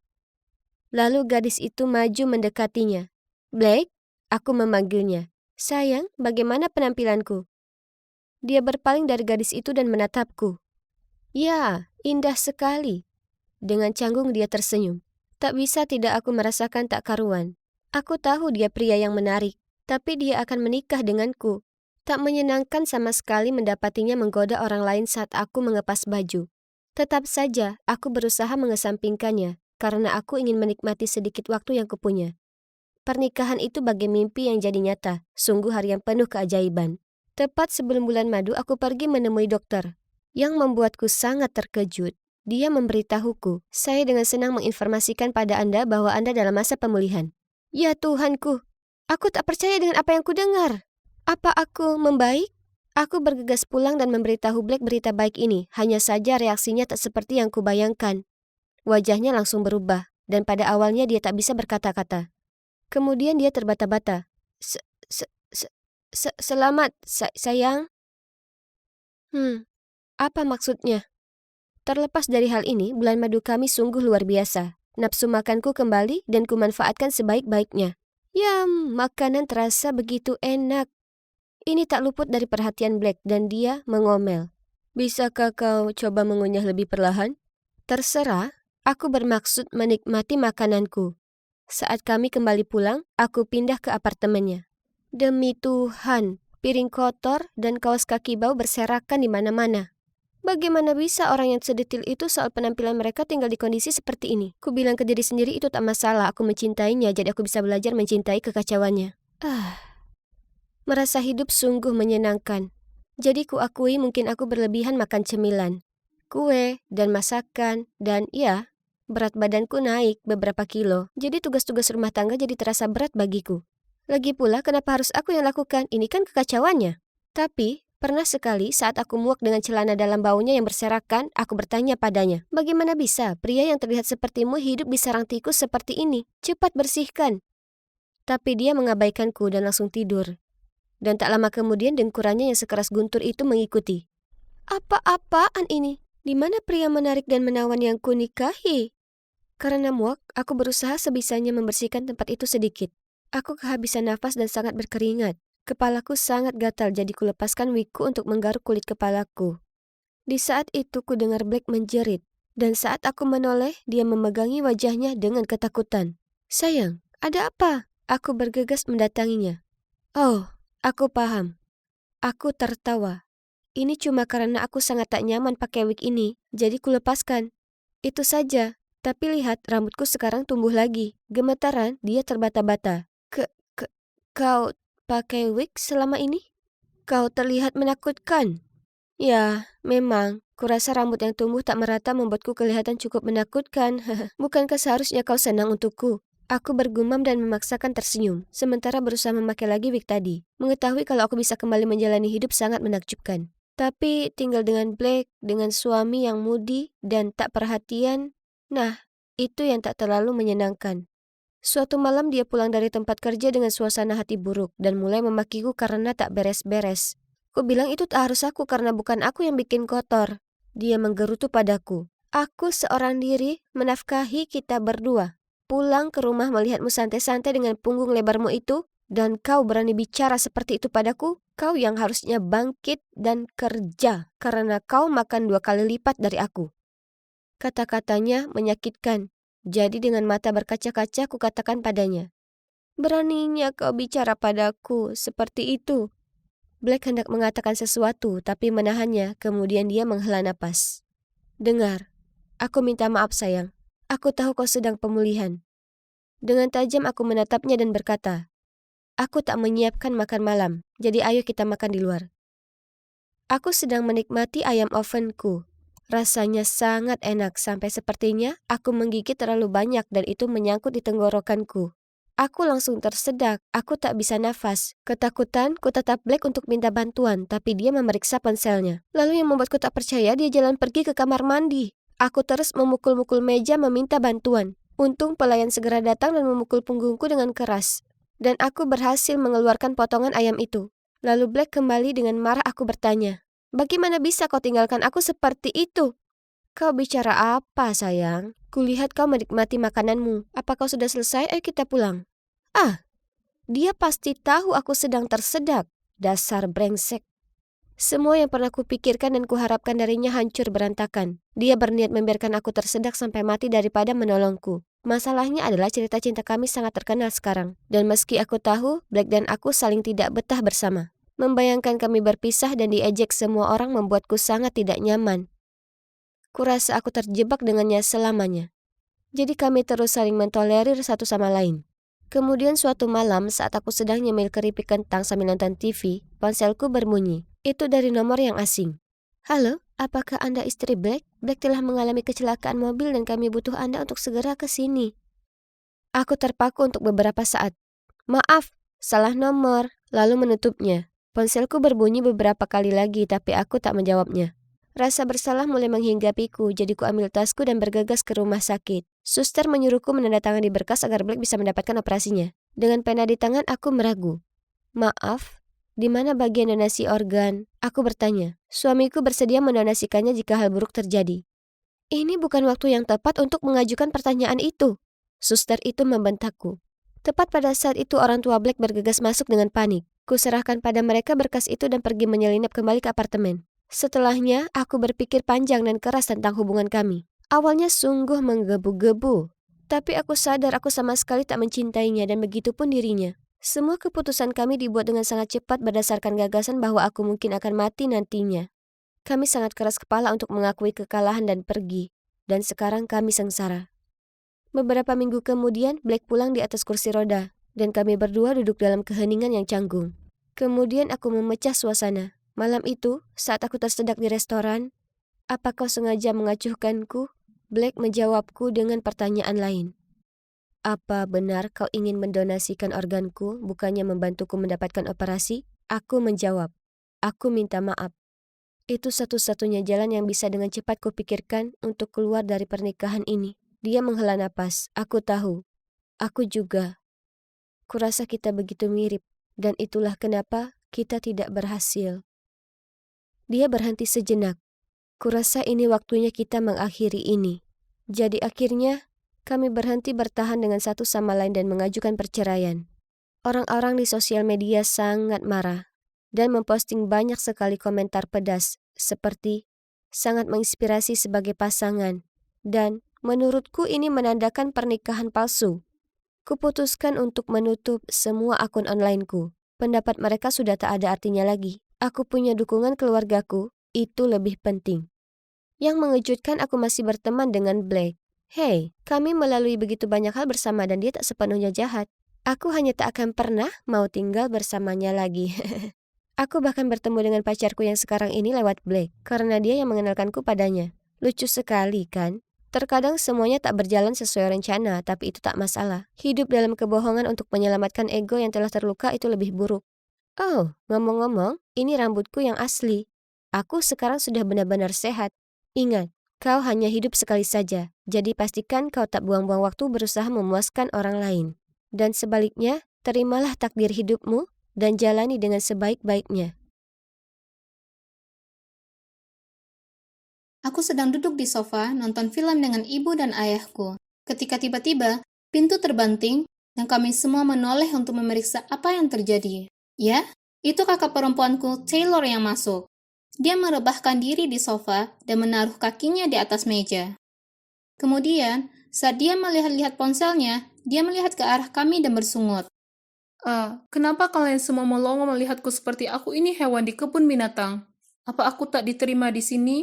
Lalu gadis itu maju mendekatinya. "Black," aku memanggilnya. "Sayang, bagaimana penampilanku?" Dia berpaling dari gadis itu dan menatapku. "Ya, indah sekali." Dengan canggung dia tersenyum. Tak bisa tidak aku merasakan tak karuan. Aku tahu dia pria yang menarik, tapi dia akan menikah denganku. Tak menyenangkan sama sekali mendapatinya menggoda orang lain saat aku mengepas baju. Tetap saja, aku berusaha mengesampingkannya, karena aku ingin menikmati sedikit waktu yang kupunya. Pernikahan itu bagai mimpi yang jadi nyata, sungguh hari yang penuh keajaiban. Tepat sebelum bulan madu, aku pergi menemui dokter. Yang membuatku sangat terkejut, dia memberitahuku, "Saya dengan senang menginformasikan pada Anda bahwa Anda dalam masa pemulihan." Ya Tuhanku, aku tak percaya dengan apa yang kudengar. Apa aku membaik? Aku bergegas pulang dan memberitahu Black berita baik ini, hanya saja reaksinya tak seperti yang kubayangkan. Wajahnya langsung berubah, dan pada awalnya dia tak bisa berkata-kata. Kemudian dia terbata-bata. "Se- se- se- Selamat, sayang." Apa maksudnya? Terlepas dari hal ini, bulan madu kami sungguh luar biasa. Nafsu makanku kembali dan kumanfaatkan sebaik-baiknya. Yam, makanan terasa begitu enak. Ini tak luput dari perhatian Black dan dia mengomel. Bisakah kau coba mengunyah lebih perlahan? Terserah, aku bermaksud menikmati makananku. Saat kami kembali pulang, aku pindah ke apartemennya. Demi Tuhan, piring kotor dan kaos kaki bau berserakan di mana-mana. Bagaimana bisa orang yang sedetil itu soal penampilan mereka tinggal di kondisi seperti ini? Ku bilang ke diri sendiri itu tak masalah, aku mencintainya, jadi aku bisa belajar mencintai kekacauannya. Merasa hidup sungguh menyenangkan. Jadi ku akui mungkin aku berlebihan makan cemilan, kue, dan masakan, dan ya, berat badanku naik beberapa kilo. Jadi tugas-tugas rumah tangga jadi terasa berat bagiku. Lagi pula kenapa harus aku yang lakukan? Ini kan kekacauannya. Tapi, pernah sekali saat aku muak dengan celana dalam baunya yang berserakan, aku bertanya padanya, bagaimana bisa pria yang terlihat sepertimu hidup di sarang tikus seperti ini? Cepat bersihkan. Tapi dia mengabaikanku dan langsung tidur. Dan tak lama kemudian dengkurannya yang sekeras guntur itu mengikuti. Apa-apaan ini? Di mana pria menarik dan menawan yang kunikahi? Karena muak, aku berusaha sebisanya membersihkan tempat itu sedikit. Aku kehabisan nafas dan sangat berkeringat. Kepalaku sangat gatal jadi kulepaskan wigku untuk menggaruk kulit kepalaku. Di saat itu ku dengar Black menjerit. Dan saat aku menoleh, dia memegangi wajahnya dengan ketakutan. Sayang, ada apa? Aku bergegas mendatanginya. Oh, aku paham. Aku tertawa. Ini cuma karena aku sangat tak nyaman pakai wig ini, jadi kulepaskan. Itu saja. Tapi lihat, rambutku sekarang tumbuh lagi. Gemetaran, dia terbata-bata. Kau pakai wig selama ini? Kau terlihat menakutkan. Ya, memang. Kurasa rambut yang tumbuh tak merata membuatku kelihatan cukup menakutkan. Bukankah seharusnya kau senang untukku? Aku bergumam dan memaksakan tersenyum, sementara berusaha memakai lagi wig tadi. Mengetahui kalau aku bisa kembali menjalani hidup sangat menakjubkan. Tapi tinggal dengan Black, dengan suami yang mudi dan tak perhatian, nah, itu yang tak terlalu menyenangkan. Suatu malam dia pulang dari tempat kerja dengan suasana hati buruk dan mulai memakiku karena tak beres-beres. Ku bilang itu tak harus aku karena bukan aku yang bikin kotor. Dia menggerutu padaku. Aku seorang diri menafkahi kita berdua. Pulang ke rumah melihatmu santai-santai dengan punggung lebarmu itu, dan kau berani bicara seperti itu padaku? Kau yang harusnya bangkit dan kerja karena kau makan 2 kali lipat dari aku. Kata-katanya menyakitkan. Jadi dengan mata berkaca-kaca ku katakan padanya, beraninya kau bicara padaku seperti itu. Black hendak mengatakan sesuatu tapi menahannya, kemudian dia menghela napas. Dengar, aku minta maaf sayang. Aku tahu kau sedang pemulihan. Dengan tajam aku menatapnya dan berkata, aku tak menyiapkan makan malam, jadi ayo kita makan di luar. Aku sedang menikmati ayam ovenku. Rasanya sangat enak sampai sepertinya aku menggigit terlalu banyak dan itu menyangkut di tenggorokanku. Aku langsung tersedak, aku tak bisa nafas. Ketakutan, ku tatap Black untuk minta bantuan, tapi dia memeriksa ponselnya. Lalu yang membuatku tak percaya, dia jalan pergi ke kamar mandi. Aku terus memukul-mukul meja meminta bantuan. Untung pelayan segera datang dan memukul punggungku dengan keras. Dan aku berhasil mengeluarkan potongan ayam itu. Lalu Black kembali dengan marah. Aku bertanya, bagaimana bisa kau tinggalkan aku seperti itu? Kau bicara apa, sayang? Kulihat kau menikmati makananmu. Apa kau sudah selesai? Ayo kita pulang. Dia pasti tahu aku sedang tersedak. Dasar brengsek. Semua yang pernah kupikirkan dan kuharapkan darinya hancur berantakan. Dia berniat membiarkan aku tersedak sampai mati daripada menolongku. Masalahnya adalah cerita cinta kami sangat terkenal sekarang. Dan meski aku tahu, Black dan aku saling tidak betah bersama. Membayangkan kami berpisah dan diejek semua orang membuatku sangat tidak nyaman. Kurasa aku terjebak dengannya selamanya. Jadi kami terus saling mentolerir satu sama lain. Kemudian suatu malam saat aku sedang nyemil keripik kentang sambil nonton TV, ponselku berbunyi. Itu dari nomor yang asing. Halo, apakah Anda istri Black? Black telah mengalami kecelakaan mobil dan kami butuh Anda untuk segera ke sini. Aku terpaku untuk beberapa saat. Maaf, salah nomor. Lalu menutupnya. Ponselku berbunyi beberapa kali lagi tapi aku tak menjawabnya. Rasa bersalah mulai menghinggapiku, jadi ku ambil tasku dan bergegas ke rumah sakit. Suster menyuruhku menandatangani berkas agar Black bisa mendapatkan operasinya. Dengan pena di tangan aku meragu. Maaf, di mana bagian donasi organ? Aku bertanya. Suamiku bersedia mendonasikannya jika hal buruk terjadi. Ini bukan waktu yang tepat untuk mengajukan pertanyaan itu. Suster itu membentakku. Tepat pada saat itu orang tua Black bergegas masuk dengan panik. Kuserahkan pada mereka berkas itu dan pergi menyelinap kembali ke apartemen. Setelahnya, aku berpikir panjang dan keras tentang hubungan kami. Awalnya sungguh menggebu-gebu. Tapi aku sadar aku sama sekali tak mencintainya dan begitu pun dirinya. Semua keputusan kami dibuat dengan sangat cepat berdasarkan gagasan bahwa aku mungkin akan mati nantinya. Kami sangat keras kepala untuk mengakui kekalahan dan pergi. Dan sekarang kami sengsara. Beberapa minggu kemudian, Black pulang di atas kursi roda. Dan kami berdua duduk dalam keheningan yang canggung. Kemudian aku memecah suasana. Malam itu, saat aku tersedak di restoran, "Apa kau sengaja mengacuhkanku?" Black menjawabku dengan pertanyaan lain. "Apa benar kau ingin mendonasikan organku, bukannya membantuku mendapatkan operasi?" Aku menjawab, "Aku minta maaf. Itu satu-satunya jalan yang bisa dengan cepat kupikirkan untuk keluar dari pernikahan ini." Dia menghela napas. Aku tahu. Aku juga. Kurasa kita begitu mirip. Dan itulah kenapa kita tidak berhasil. Dia berhenti sejenak. Kurasa ini waktunya kita mengakhiri ini. Jadi akhirnya, kami berhenti bertahan dengan satu sama lain dan mengajukan perceraian. Orang-orang di sosial media sangat marah dan memposting banyak sekali komentar pedas seperti sangat menginspirasi sebagai pasangan dan menurutku ini menandakan pernikahan palsu. Kuputuskan untuk menutup semua akun onlineku. Pendapat mereka sudah tak ada artinya lagi. Aku punya dukungan keluargaku, itu lebih penting. Yang mengejutkan aku masih berteman dengan Blake. Hei, kami melalui begitu banyak hal bersama dan dia tak sepenuhnya jahat. Aku hanya tak akan pernah mau tinggal bersamanya lagi. Aku bahkan bertemu dengan pacarku yang sekarang ini lewat Blake, karena dia yang mengenalkanku padanya. Lucu sekali kan? Terkadang semuanya tak berjalan sesuai rencana, tapi itu tak masalah. Hidup dalam kebohongan untuk menyelamatkan ego yang telah terluka itu lebih buruk. Oh, ngomong-ngomong, ini rambutku yang asli. Aku sekarang sudah benar-benar sehat. Ingat, kau hanya hidup sekali saja, jadi pastikan kau tak buang-buang waktu berusaha memuaskan orang lain. Dan sebaliknya, terimalah takdir hidupmu dan jalani dengan sebaik-baiknya. Aku sedang duduk di sofa nonton film dengan ibu dan ayahku. Ketika tiba-tiba, pintu terbanting dan kami semua menoleh untuk memeriksa apa yang terjadi. Ya, itu kakak perempuanku, Taylor, yang masuk. Dia merebahkan diri di sofa dan menaruh kakinya di atas meja. Kemudian, saat dia melihat-lihat ponselnya, dia melihat ke arah kami dan bersungut. Kenapa kalian semua melongo melihatku seperti aku ini hewan di kebun binatang? Apa aku tak diterima di sini?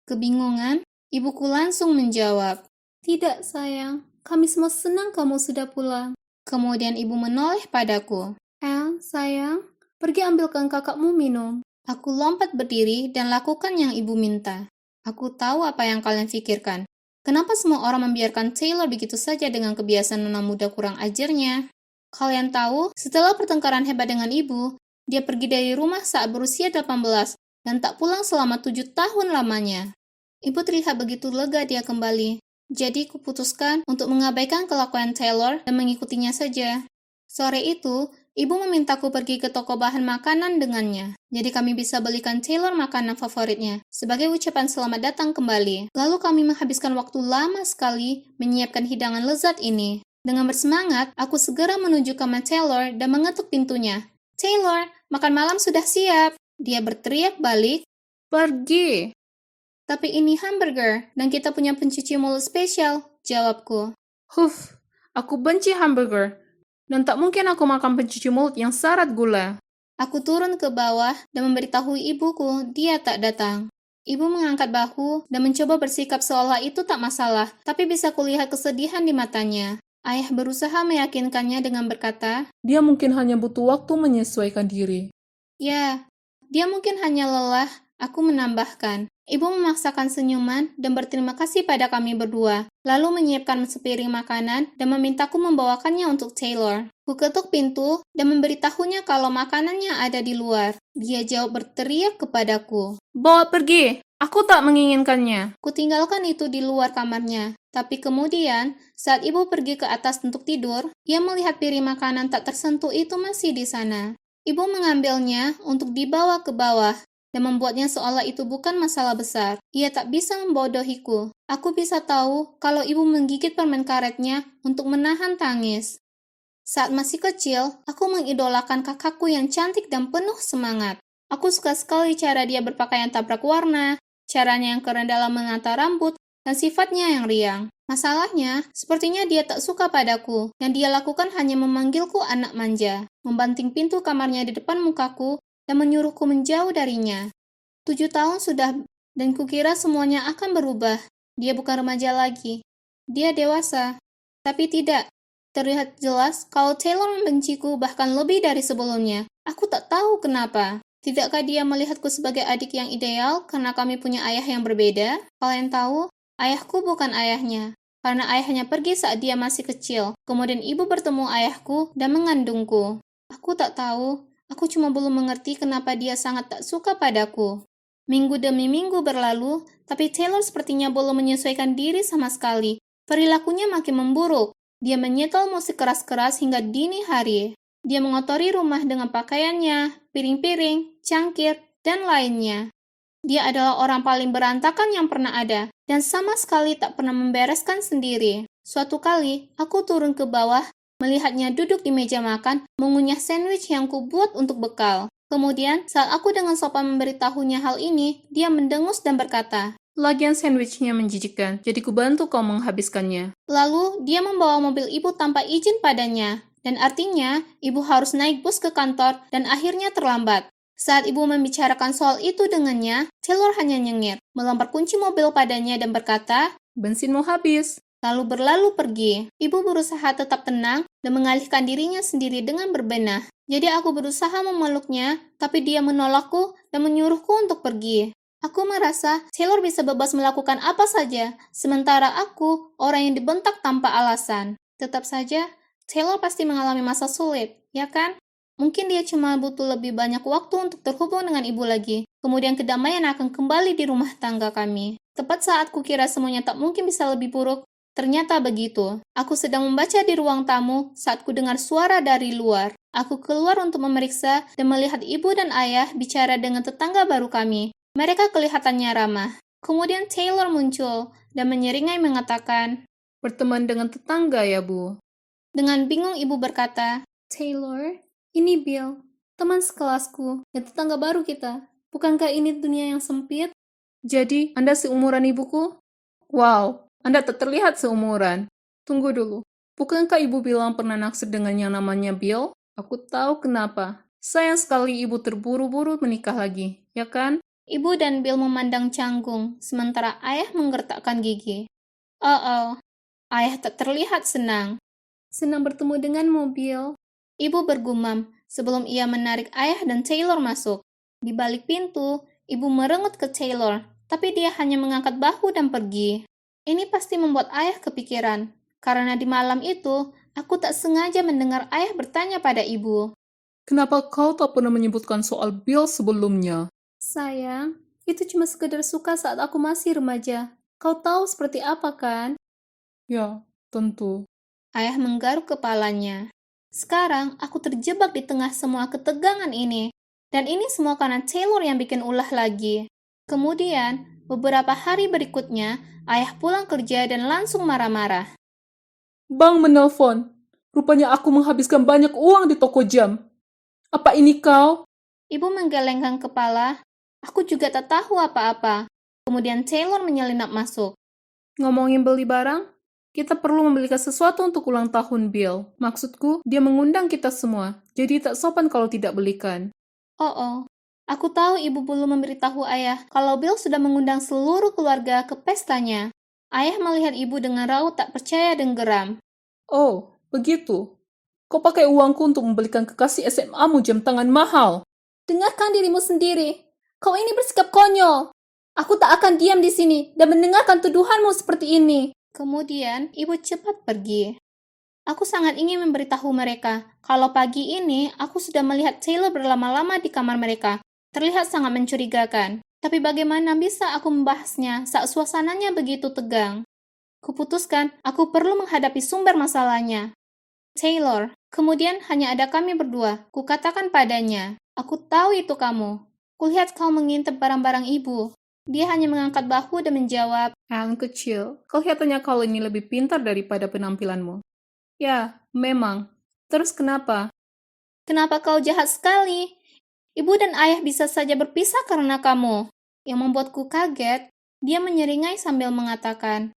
Kebingungan, ibuku langsung menjawab, "Tidak, sayang. Kami semua senang kamu sudah pulang." Kemudian ibu menoleh padaku. Sayang, pergi ambilkan kakakmu minum." Aku lompat berdiri dan lakukan yang ibu minta. Aku tahu apa yang kalian pikirkan. Kenapa semua orang membiarkan Taylor begitu saja dengan kebiasaan anak muda kurang ajarnya? Kalian tahu, setelah pertengkaran hebat dengan ibu, dia pergi dari rumah saat berusia 18 dan tak pulang selama 7 tahun lamanya. Ibu terlihat begitu lega dia kembali. Jadi kuputuskan untuk mengabaikan kelakuan Taylor dan mengikutinya saja. Sore itu, ibu memintaku pergi ke toko bahan makanan dengannya. Jadi kami bisa belikan Taylor makanan favoritnya sebagai ucapan selamat datang kembali. Lalu kami menghabiskan waktu lama sekali menyiapkan hidangan lezat ini. Dengan bersemangat, aku segera menuju kamar Taylor dan mengetuk pintunya. "Taylor, makan malam sudah siap." Dia berteriak balik, Pergi! "Tapi ini hamburger, dan kita punya pencuci mulut spesial," jawabku. Huff, aku benci hamburger. Dan tak mungkin aku makan pencuci mulut yang syarat gula. Aku turun ke bawah dan memberitahu ibuku dia tak datang. Ibu mengangkat bahu dan mencoba bersikap seolah itu tak masalah, tapi bisa kulihat kesedihan di matanya. Ayah berusaha meyakinkannya dengan berkata, Dia mungkin hanya butuh waktu menyesuaikan diri. "Ya, dia mungkin hanya lelah," aku menambahkan. Ibu memaksakan senyuman dan berterima kasih pada kami berdua, lalu menyiapkan sepiring makanan dan memintaku membawakannya untuk Taylor. Ku ketuk pintu dan memberitahunya kalau makanannya ada di luar. Dia jawab berteriak kepadaku. Bawa pergi! Aku tak menginginkannya. Kutinggalkan itu di luar kamarnya. Tapi kemudian, saat ibu pergi ke atas untuk tidur, ia melihat piring makanan tak tersentuh itu masih di sana. Ibu mengambilnya untuk dibawa ke bawah. dan membuatnya seolah itu bukan masalah besar. Ia tak bisa membodohiku. Aku bisa tahu kalau ibu menggigit permen karetnya untuk menahan tangis. Saat masih kecil, aku mengidolakan kakakku yang cantik dan penuh semangat. Aku suka sekali cara dia berpakaian tabrak warna, caranya yang keren dalam menata rambut, dan sifatnya yang riang. Masalahnya, sepertinya dia tak suka padaku. Yang dia lakukan hanya memanggilku anak manja, membanting pintu kamarnya di depan mukaku, dan menyuruhku menjauh darinya. 7 tahun sudah, dan kukira semuanya akan berubah. Dia bukan remaja lagi. Dia dewasa. Tapi tidak. Terlihat jelas kalau Taylor membenciku bahkan lebih dari sebelumnya. Aku tak tahu kenapa. Tidakkah dia melihatku sebagai adik yang ideal karena kami punya ayah yang berbeda? Kalian tahu, ayahku bukan ayahnya. Karena ayahnya pergi saat dia masih kecil. Kemudian ibu bertemu ayahku dan mengandungku. Aku tak tahu. Aku cuma belum mengerti kenapa dia sangat tak suka padaku. Minggu demi minggu berlalu, tapi Taylor sepertinya belum menyesuaikan diri sama sekali. Perilakunya makin memburuk. Dia menyetel musik keras-keras hingga dini hari. Dia mengotori rumah dengan pakaiannya, piring-piring, cangkir, dan lainnya. Dia adalah orang paling berantakan yang pernah ada, dan sama sekali tak pernah membereskan sendiri. Suatu kali, aku turun ke bawah, melihatnya duduk di meja makan, mengunyah sandwich yang kubuat untuk bekal. Kemudian, saat aku dengan sopan memberitahunya hal ini, dia mendengus dan berkata, Lagian sandwichnya menjijikkan, jadi kubantu kau menghabiskannya. lalu dia membawa mobil ibu tanpa izin padanya, dan artinya ibu harus naik bus ke kantor dan akhirnya terlambat. Saat ibu membicarakan soal itu dengannya, Taylor hanya nyengir, melempar kunci mobil padanya dan berkata, Bensin mau habis. lalu berlalu pergi. Ibu berusaha tetap tenang dan mengalihkan dirinya sendiri dengan berbenah. Jadi aku berusaha memeluknya, tapi dia menolakku dan menyuruhku untuk pergi. Aku merasa Taylor bisa bebas melakukan apa saja, sementara aku orang yang dibentak tanpa alasan. Tetap saja, Taylor pasti mengalami masa sulit, ya kan? Mungkin dia cuma butuh lebih banyak waktu untuk terhubung dengan ibu lagi. Kemudian kedamaian akan kembali di rumah tangga kami. Tepat saat kukira semuanya tak mungkin bisa lebih buruk, ternyata begitu. Aku sedang membaca di ruang tamu saat ku dengar suara dari luar. Aku keluar untuk memeriksa dan melihat ibu dan ayah bicara dengan tetangga baru kami. Mereka kelihatannya ramah. Kemudian Taylor muncul dan menyeringai mengatakan, Berteman dengan tetangga ya, Bu. dengan bingung ibu berkata, Taylor, ini Bill, teman sekelasku dan tetangga baru kita. Bukankah ini dunia yang sempit? Jadi, Anda seumuran ibuku? Wow, Anda tak terlihat seumuran. Tunggu dulu. Bukankah ibu bilang pernah naksir dengan yang namanya Bill? Aku tahu kenapa. Sayang sekali ibu terburu-buru menikah lagi, ya kan? Ibu dan Bill memandang canggung, sementara ayah menggertakkan gigi. Oh, ayah tak terlihat senang. Senang bertemu denganmu, Bill. Ibu bergumam sebelum ia menarik ayah dan Taylor masuk. Di balik pintu, ibu merengut ke Taylor, tapi dia hanya mengangkat bahu dan pergi. Ini pasti membuat ayah kepikiran, karena di malam itu, aku tak sengaja mendengar ayah bertanya pada ibu. Kenapa kau tak pernah menyebutkan soal Bill sebelumnya? Sayang, itu cuma sekedar suka saat aku masih remaja. Kau tahu seperti apa kan? Ya, tentu. Ayah menggaruk kepalanya. Sekarang aku terjebak di tengah semua ketegangan ini. Dan ini semua karena Taylor yang bikin ulah lagi. Kemudian, beberapa hari berikutnya, ayah pulang kerja dan langsung marah-marah. Bang menelpon. Rupanya aku menghabiskan banyak uang di toko jam. Apa ini kau? Ibu menggelengkan kepala. Aku juga tak tahu apa-apa. Kemudian Taylor menyelinap masuk. Ngomongin beli barang? Kita perlu membelikan sesuatu untuk ulang tahun Bill. Maksudku, dia mengundang kita semua. Jadi tak sopan kalau tidak belikan. Oh, aku tahu ibu belum memberitahu ayah kalau Bill sudah mengundang seluruh keluarga ke pestanya. Ayah melihat ibu dengan raut tak percaya dan geram. Oh, begitu. Kau pakai uangku untuk membelikan kekasih SMA-mu jam tangan mahal. Dengarkan dirimu sendiri. Kau ini bersikap konyol. Aku tak akan diam di sini dan mendengarkan tuduhanmu seperti ini. Kemudian, ibu cepat pergi. Aku sangat ingin memberitahu mereka kalau pagi ini aku sudah melihat Taylor berlama-lama di kamar mereka. Terlihat sangat mencurigakan. Tapi bagaimana bisa aku membahasnya saat suasananya begitu tegang? Kuputuskan aku perlu menghadapi sumber masalahnya. Taylor, kemudian hanya ada kami berdua. Kukatakan padanya, aku tahu itu kamu. Kulihat kau mengintip barang-barang ibu. Dia hanya mengangkat bahu dan menjawab, Helen kecil, kelihatannya kau ini lebih pintar daripada penampilanmu. Ya, memang. Terus kenapa? "Kenapa kau jahat sekali? Ibu dan ayah bisa saja berpisah karena kamu." Yang membuatku kaget, dia menyeringai sambil mengatakan,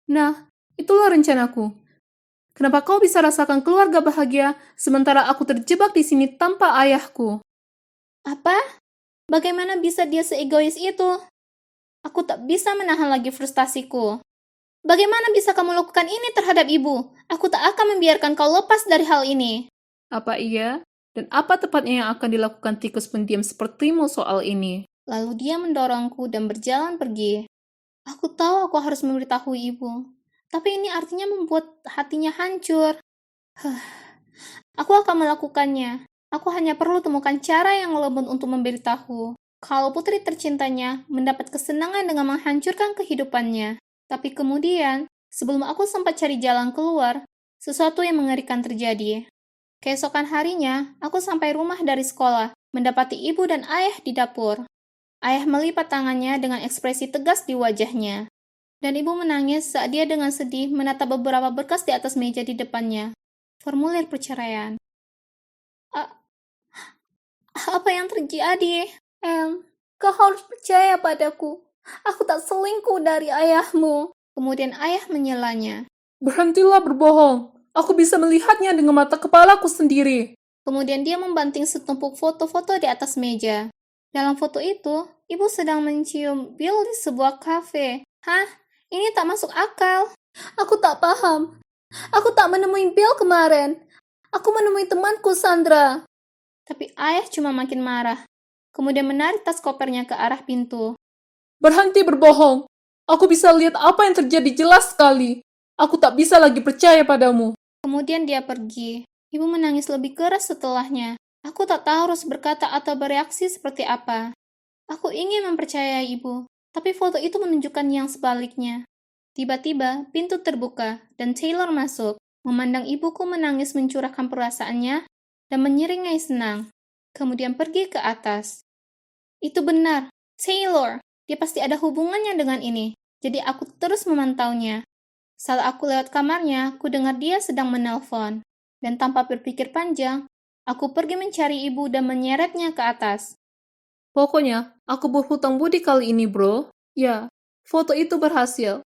Nah, itulah rencanaku. Kenapa kau bisa rasakan keluarga bahagia, sementara aku terjebak di sini tanpa ayahku? "Apa? Bagaimana bisa dia seegois itu?" Aku tak bisa menahan lagi frustasiku. "Bagaimana bisa kamu lakukan ini terhadap ibu? Aku tak akan membiarkan kau lepas dari hal ini." Apa iya? Dan apa tepatnya yang akan dilakukan tikus pendiam sepertimu soal ini? Lalu dia mendorongku dan berjalan pergi. Aku tahu aku harus memberitahu ibu, tapi ini artinya membuat hatinya hancur. Aku akan melakukannya. Aku hanya perlu temukan cara yang lembut untuk memberitahu. Kalau putri tercintanya mendapat kesenangan dengan menghancurkan kehidupannya. Tapi kemudian, sebelum aku sempat cari jalan keluar, sesuatu yang mengerikan terjadi. Keesokan harinya, aku sampai rumah dari sekolah, mendapati ibu dan ayah di dapur. Ayah melipat tangannya dengan ekspresi tegas di wajahnya. Dan ibu menangis saat dia dengan sedih menatap beberapa berkas di atas meja di depannya. Formulir perceraian. "A- Apa yang terjadi? Kau harus percaya padaku. Aku tak selingkuh dari ayahmu." Kemudian ayah menyelanya. Berhentilah berbohong. Aku bisa melihatnya dengan mata kepalaku sendiri. Kemudian dia membanting setumpuk foto-foto di atas meja. Dalam foto itu, ibu sedang mencium Bill di sebuah kafe. Hah? Ini tak masuk akal. Aku tak paham. Aku tak menemui Bill kemarin. Aku menemui temanku Sandra. Tapi ayah cuma makin marah. Kemudian menarik tas kopernya ke arah pintu. Berhenti berbohong. Aku bisa lihat apa yang terjadi jelas sekali. Aku tak bisa lagi percaya padamu. Kemudian dia pergi. Ibu menangis lebih keras setelahnya. Aku tak tahu harus berkata atau bereaksi seperti apa. Aku ingin mempercayai ibu, tapi foto itu menunjukkan yang sebaliknya. Tiba-tiba, pintu terbuka, dan Taylor masuk, memandang ibuku menangis mencurahkan perasaannya, dan menyeringai senang. Kemudian pergi ke atas. Itu benar, Taylor. Dia pasti ada hubungannya dengan ini, jadi aku terus memantaunya. Saat aku lewat kamarnya, aku dengar dia sedang menelpon. Dan tanpa berpikir panjang, aku pergi mencari ibu dan menyeretnya ke atas. Pokoknya, aku berhutang budi kali ini, bro. Ya, foto itu berhasil.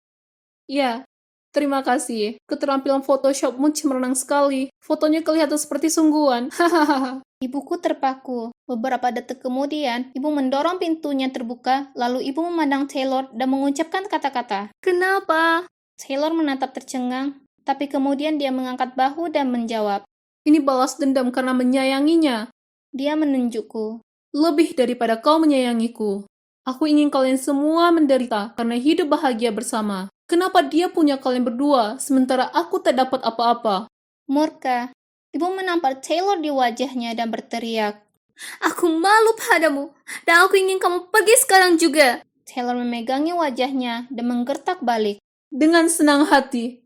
Ya, terima kasih. Keterampilan Photoshopmu cemerlang sekali. Fotonya kelihatan seperti sungguhan. Hahaha. Ibuku terpaku. Beberapa detik kemudian, ibu mendorong pintunya terbuka, lalu ibu memandang Taylor dan mengucapkan kata-kata. "Kenapa?" Taylor menatap tercengang, tapi kemudian dia mengangkat bahu dan menjawab. Ini balas dendam karena menyayanginya. Dia menunjukku. Lebih daripada kau menyayangiku. Aku ingin kalian semua menderita karena hidup bahagia bersama. Kenapa dia punya kalian berdua, sementara aku tak dapat apa-apa? Murka. Ibu menampar Taylor di wajahnya dan berteriak. "Aku malu padamu, dan aku ingin kamu pergi sekarang juga." Taylor memegangi wajahnya dan menggertak balik. Dengan senang hati.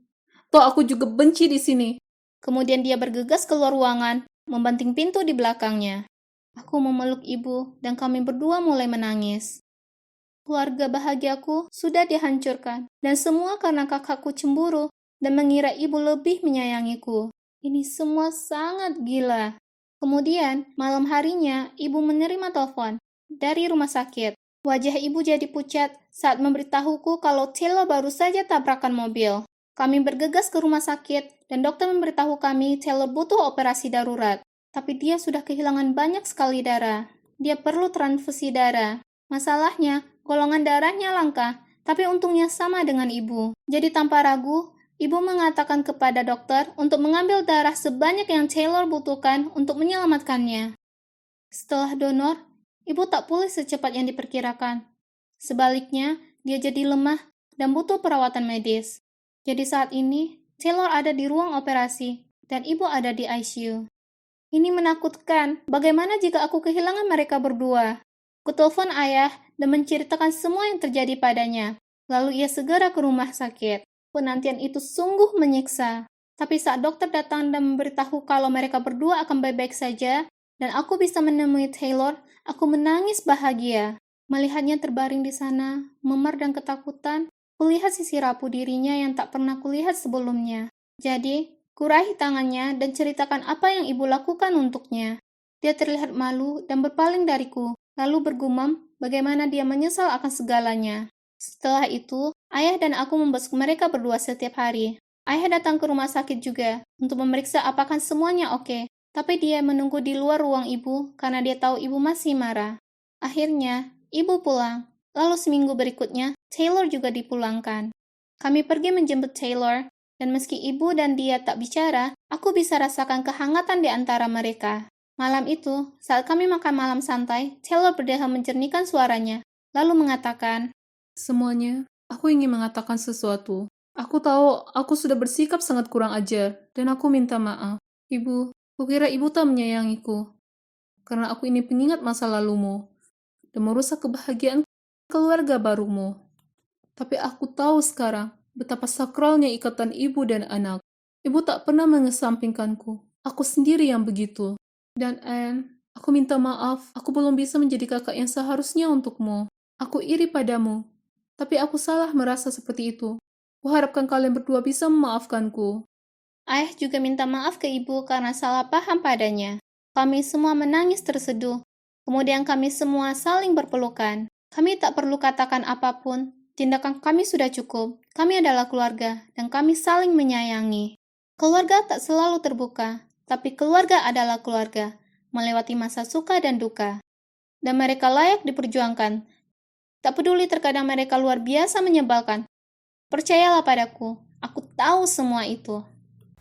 Toh aku juga benci di sini. Kemudian dia bergegas keluar ruangan, membanting pintu di belakangnya. Aku memeluk ibu, dan kami berdua mulai menangis. Keluarga bahagiaku sudah dihancurkan, dan semua karena kakakku cemburu dan mengira ibu lebih menyayangiku. Ini semua sangat gila. Kemudian, malam harinya, ibu menerima telepon dari rumah sakit. Wajah ibu jadi pucat saat memberitahuku kalau Taylor baru saja tabrakan mobil. Kami bergegas ke rumah sakit, dan dokter memberitahu kami Taylor butuh operasi darurat. Tapi dia sudah kehilangan banyak sekali darah. Dia perlu transfusi darah. Masalahnya, golongan darahnya langka, tapi untungnya sama dengan ibu. Jadi tanpa ragu, ibu mengatakan kepada dokter untuk mengambil darah sebanyak yang Taylor butuhkan untuk menyelamatkannya. Setelah donor, ibu tak pulih secepat yang diperkirakan. Sebaliknya, dia jadi lemah dan butuh perawatan medis. Jadi saat ini, Taylor ada di ruang operasi, dan ibu ada di ICU. Ini menakutkan. Bagaimana jika aku kehilangan mereka berdua? Kutelepon ayah dan menceritakan semua yang terjadi padanya. Lalu ia segera ke rumah sakit. Penantian itu sungguh menyiksa. Tapi saat dokter datang dan memberitahu kalau mereka berdua akan baik-baik saja, dan aku bisa menemui Taylor, aku menangis bahagia. Melihatnya terbaring di sana, memar dan ketakutan, kulihat sisi rapuh dirinya yang tak pernah kulihat sebelumnya. Jadi, kuraih tangannya dan ceritakan apa yang ibu lakukan untuknya. Dia terlihat malu dan berpaling dariku, lalu bergumam bagaimana dia menyesal akan segalanya. Setelah itu, ayah dan aku membesuk mereka berdua setiap hari. Ayah datang ke rumah sakit juga untuk memeriksa apakah semuanya oke, tapi dia menunggu di luar ruang ibu karena dia tahu ibu masih marah. Akhirnya, ibu pulang. Lalu seminggu berikutnya, Taylor juga dipulangkan. Kami pergi menjemput Taylor, dan meski ibu dan dia tak bicara, aku bisa rasakan kehangatan di antara mereka. Malam itu, saat kami makan malam santai, Taylor berdeham menjernihkan suaranya, lalu mengatakan, Semuanya, aku ingin mengatakan sesuatu. Aku tahu aku sudah bersikap sangat kurang ajar, dan aku minta maaf. Ibu, kukira ibu tak menyayangiku. Karena aku ini pengingat masa lalumu, dan merusak kebahagiaan keluarga barumu. Tapi aku tahu sekarang, betapa sakralnya ikatan ibu dan anak. Ibu tak pernah mengesampingkanku. Aku sendiri yang begitu. Dan Anne, aku minta maaf, aku belum bisa menjadi kakak yang seharusnya untukmu. Aku iri padamu, tapi aku salah merasa seperti itu. Kuharapkan kalian berdua bisa memaafkanku. ayah juga minta maaf ke ibu karena salah paham padanya. Kami semua menangis terseduh. Kemudian kami semua saling berpelukan. Kami tak perlu katakan apapun. Tindakan kami sudah cukup. Kami adalah keluarga, dan kami saling menyayangi. Keluarga tak selalu terbuka, tapi keluarga adalah keluarga, melewati masa suka dan duka. Dan mereka layak diperjuangkan. Tak peduli terkadang mereka luar biasa menyebalkan. Percayalah padaku, aku tahu semua itu.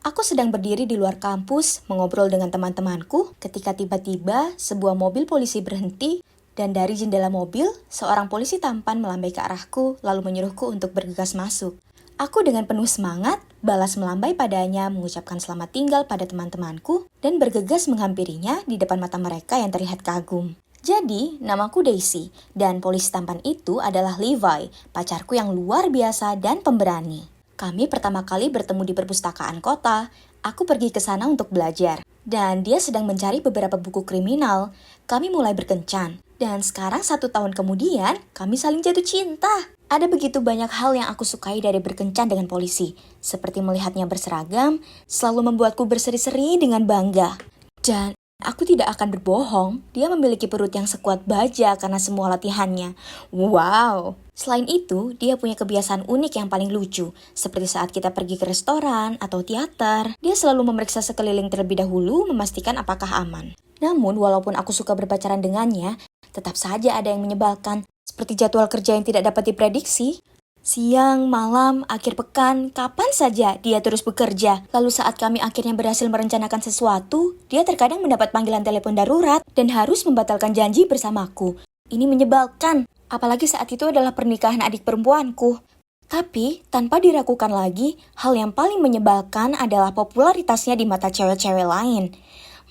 Aku sedang berdiri di luar kampus, mengobrol dengan teman-temanku, ketika tiba-tiba sebuah mobil polisi berhenti, dan dari jendela mobil, seorang polisi tampan melambai ke arahku, lalu menyuruhku untuk bergegas masuk. Aku dengan penuh semangat, balas melambai padanya, mengucapkan selamat tinggal pada teman-temanku, dan bergegas menghampirinya di depan mata mereka yang terlihat kagum. Jadi, namaku Daisy, dan polisi tampan itu adalah Levi, pacarku yang luar biasa dan pemberani. Kami pertama kali bertemu di perpustakaan kota. Aku pergi ke sana untuk belajar. Dan dia sedang mencari beberapa buku kriminal. Kami mulai berkencan. Dan sekarang 1 tahun kemudian, kami saling jatuh cinta. Ada begitu banyak hal yang aku sukai dari berkencan dengan polisi. Seperti melihatnya berseragam, selalu membuatku berseri-seri dengan bangga. Dan aku tidak akan berbohong, dia memiliki perut yang sekuat baja karena semua latihannya. Wow! Selain itu, dia punya kebiasaan unik yang paling lucu. Seperti saat kita pergi ke restoran atau teater, dia selalu memeriksa sekeliling terlebih dahulu memastikan apakah aman. Namun, walaupun aku suka berpacaran dengannya, tetap saja ada yang menyebalkan. Seperti jadwal kerja yang tidak dapat diprediksi. Siang, malam, akhir pekan, kapan saja dia terus bekerja. Lalu saat kami akhirnya berhasil merencanakan sesuatu, dia terkadang mendapat panggilan telepon darurat dan harus membatalkan janji bersamaku. Ini menyebalkan, apalagi saat itu adalah pernikahan adik perempuanku. Tapi, tanpa diragukan lagi, hal yang paling menyebalkan adalah popularitasnya di mata cewek-cewek lain.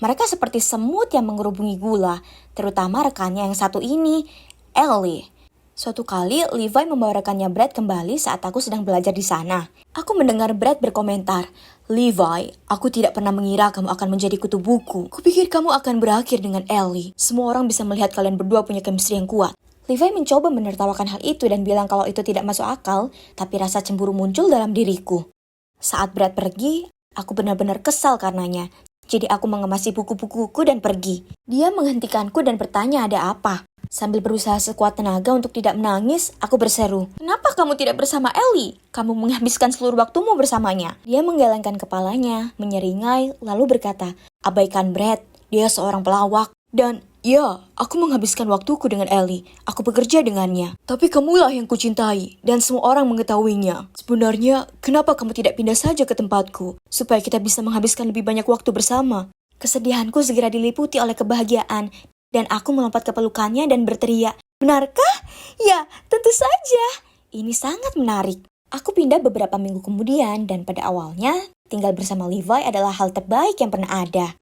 Mereka seperti semut yang mengerubungi gula, terutama rekannya yang satu ini, Ellie. Suatu kali, Levi membawa rekannya Brad kembali saat aku sedang belajar di sana. Aku mendengar Brad berkomentar, "Levi, aku tidak pernah mengira kamu akan menjadi kutu buku. Kupikir kamu akan berakhir dengan Ellie. Semua orang bisa melihat kalian berdua punya chemistry yang kuat." Levi mencoba menertawakan hal itu dan bilang kalau itu tidak masuk akal, tapi rasa cemburu muncul dalam diriku. Saat Brad pergi, aku benar-benar kesal karenanya. Jadi aku mengemasi buku-bukuku dan pergi. Dia menghentikanku dan bertanya ada apa. Sambil berusaha sekuat tenaga untuk tidak menangis, aku berseru, "Kenapa kamu tidak bersama Ellie? Kamu menghabiskan seluruh waktumu bersamanya." Dia menggelengkan kepalanya, menyeringai, lalu berkata, "Abaikan Brad, dia seorang pelawak. Dan ya, aku menghabiskan waktuku dengan Ellie. Aku bekerja dengannya. Tapi kamulah yang kucintai, dan semua orang mengetahuinya. Sebenarnya, kenapa kamu tidak pindah saja ke tempatku, supaya kita bisa menghabiskan lebih banyak waktu bersama?" Kesedihanku segera diliputi oleh kebahagiaan, dan aku melompat ke pelukannya dan berteriak, "Benarkah? Ya, tentu saja." Ini sangat menarik. Aku pindah beberapa minggu kemudian, dan pada awalnya, tinggal bersama Levi adalah hal terbaik yang pernah ada.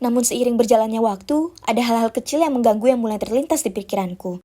Namun seiring berjalannya waktu, ada hal-hal kecil yang mengganggu yang mulai terlintas di pikiranku.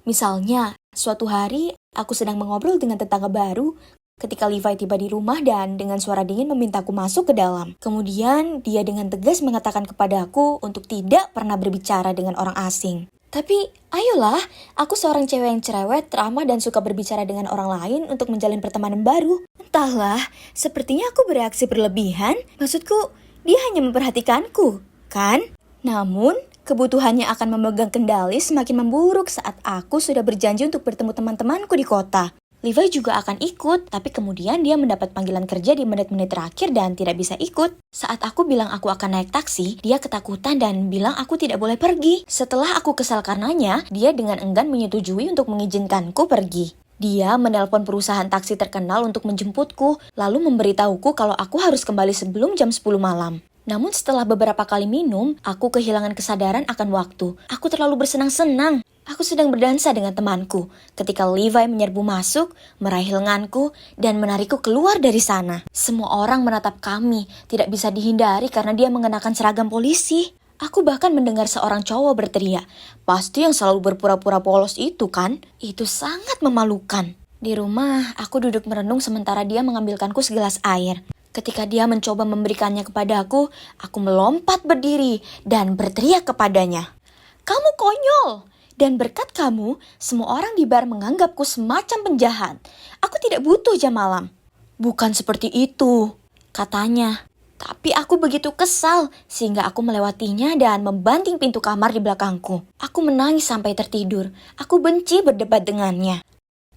Misalnya, suatu hari, aku sedang mengobrol dengan tetangga baru ketika Levi tiba di rumah dan dengan suara dingin memintaku masuk ke dalam. Kemudian dia dengan tegas mengatakan kepadaku untuk tidak pernah berbicara dengan orang asing. Tapi ayolah, aku seorang cewek yang cerewet, ramah dan suka berbicara dengan orang lain untuk menjalin pertemanan baru. Entahlah, sepertinya aku bereaksi berlebihan. Maksudku, dia hanya memperhatikanku, kan? Namun, kebutuhannya akan memegang kendali semakin memburuk saat aku sudah berjanji untuk bertemu teman-temanku di kota. Levi juga akan ikut, tapi kemudian dia mendapat panggilan kerja di menit-menit terakhir dan tidak bisa ikut. Saat aku bilang aku akan naik taksi, dia ketakutan dan bilang aku tidak boleh pergi. Setelah aku kesal karenanya, dia dengan enggan menyetujui untuk mengizinkanku pergi. Dia menelpon perusahaan taksi terkenal untuk menjemputku, lalu memberitahuku kalau aku harus kembali sebelum jam 10 malam. Namun setelah beberapa kali minum, aku kehilangan kesadaran akan waktu. Aku terlalu bersenang-senang. Aku sedang berdansa dengan temanku ketika Levi menyerbu masuk, meraih lenganku, dan menarikku keluar dari sana. Semua orang menatap kami, tidak bisa dihindari karena dia mengenakan seragam polisi. Aku bahkan mendengar seorang cowok berteriak, "Pasti yang selalu berpura-pura polos itu kan?" Itu sangat memalukan. Di rumah, aku duduk merenung sementara dia mengambilkanku segelas air. Ketika dia mencoba memberikannya kepadaku, aku melompat berdiri dan berteriak kepadanya, "Kamu konyol! Dan berkat kamu, semua orang di bar menganggapku semacam penjahat. Aku tidak butuh jam malam." "Bukan seperti itu," katanya. Tapi aku begitu kesal, sehingga aku melewatinya dan membanting pintu kamar di belakangku. Aku menangis sampai tertidur. Aku benci berdebat dengannya.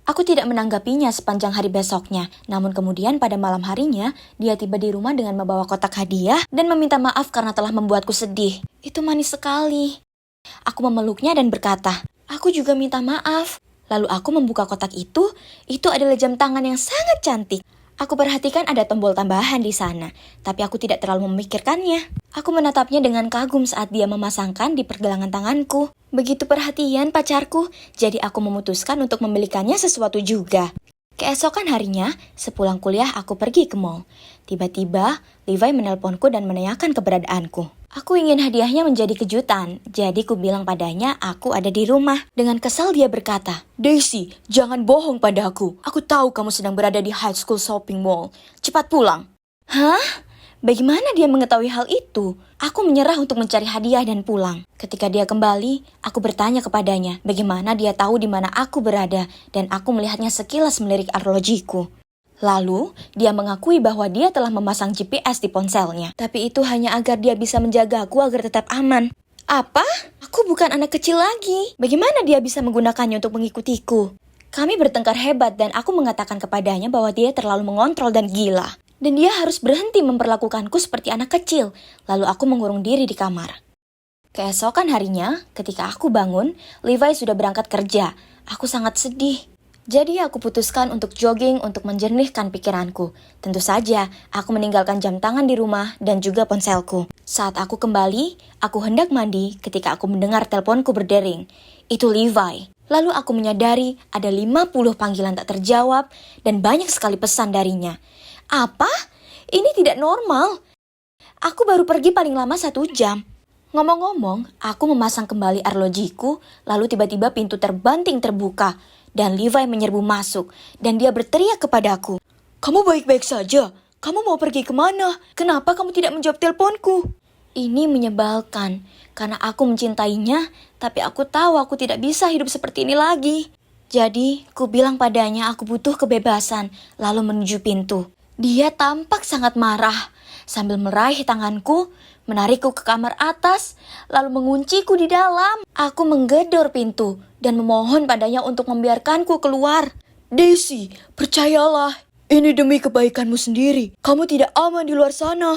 Aku tidak menanggapinya sepanjang hari besoknya, namun kemudian pada malam harinya, dia tiba di rumah dengan membawa kotak hadiah dan meminta maaf karena telah membuatku sedih. Itu manis sekali. Aku memeluknya dan berkata, "Aku juga minta maaf." Lalu aku membuka kotak itu adalah jam tangan yang sangat cantik. Aku perhatikan ada tombol tambahan di sana, tapi aku tidak terlalu memikirkannya. Aku menatapnya dengan kagum saat dia memasangkan di pergelangan tanganku. Begitu perhatian pacarku, jadi aku memutuskan untuk membelikannya sesuatu juga. Keesokan harinya, sepulang kuliah aku pergi ke mall. Tiba-tiba, Levi menelponku dan menanyakan keberadaanku. Aku ingin hadiahnya menjadi kejutan, jadi ku bilang padanya aku ada di rumah. Dengan kesal dia berkata, "Daisy, jangan bohong padaku. Aku tahu kamu sedang berada di High School Shopping Mall. Cepat pulang." Hah? Bagaimana dia mengetahui hal itu? Aku menyerah untuk mencari hadiah dan pulang. Ketika dia kembali, aku bertanya kepadanya bagaimana dia tahu di mana aku berada dan aku melihatnya sekilas melirik arlojiku. Lalu, dia mengakui bahwa dia telah memasang GPS di ponselnya. Tapi itu hanya agar dia bisa menjagaku agar tetap aman. Apa? Aku bukan anak kecil lagi. Bagaimana dia bisa menggunakannya untuk mengikutiku? Kami bertengkar hebat dan aku mengatakan kepadanya bahwa dia terlalu mengontrol dan gila. Dan dia harus berhenti memperlakukanku seperti anak kecil. Lalu aku mengurung diri di kamar. Keesokan harinya, ketika aku bangun, Levi sudah berangkat kerja. Aku sangat sedih. Jadi aku putuskan untuk jogging untuk menjernihkan pikiranku. Tentu saja, aku meninggalkan jam tangan di rumah dan juga ponselku. Saat aku kembali, aku hendak mandi ketika aku mendengar teleponku berdering. Itu Levi. Lalu aku menyadari ada 50 panggilan tak terjawab dan banyak sekali pesan darinya. Apa? Ini tidak normal. Aku baru pergi paling lama 1 jam. Ngomong-ngomong, aku memasang kembali arlojiku, lalu tiba-tiba pintu terbanting terbuka. Dan Levi menyerbu masuk, dan dia berteriak kepadaku. "Kamu baik-baik saja? Kamu mau pergi kemana? Kenapa kamu tidak menjawab teleponku?" Ini menyebalkan, karena aku mencintainya, tapi aku tahu aku tidak bisa hidup seperti ini lagi. Jadi, ku bilang padanya aku butuh kebebasan, lalu menuju pintu. Dia tampak sangat marah, sambil meraih tanganku, menarikku ke kamar atas, lalu mengunciku di dalam. Aku menggedor pintu dan memohon padanya untuk membiarkanku keluar. "Daisy, percayalah, ini demi kebaikanmu sendiri. Kamu tidak aman di luar sana."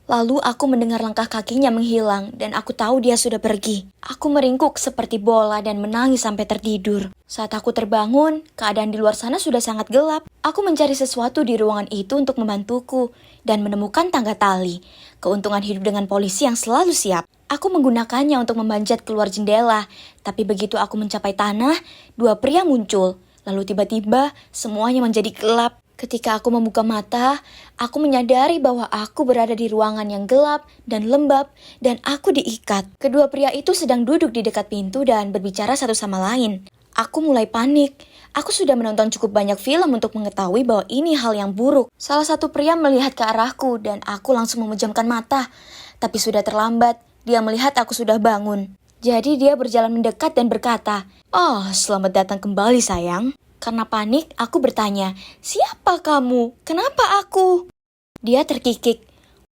Lalu aku mendengar langkah kakinya menghilang dan aku tahu dia sudah pergi. Aku meringkuk seperti bola dan menangis sampai tertidur. Saat aku terbangun, keadaan di luar sana sudah sangat gelap. Aku mencari sesuatu di ruangan itu untuk membantuku dan menemukan tangga tali. Keuntungan hidup dengan polisi yang selalu siap. Aku menggunakannya untuk memanjat keluar jendela, tapi begitu aku mencapai tanah, 2 pria muncul. Lalu tiba-tiba semuanya menjadi gelap. Ketika aku membuka mata, aku menyadari bahwa aku berada di ruangan yang gelap dan lembab dan aku diikat. Kedua pria itu sedang duduk di dekat pintu dan berbicara satu sama lain. Aku mulai panik. Aku sudah menonton cukup banyak film untuk mengetahui bahwa ini hal yang buruk. Salah satu pria melihat ke arahku dan aku langsung memejamkan mata. Tapi sudah terlambat, dia melihat aku sudah bangun. Jadi dia berjalan mendekat dan berkata, "Oh, selamat datang kembali sayang." Karena panik, aku bertanya, "Siapa kamu? Kenapa aku?" Dia terkikik.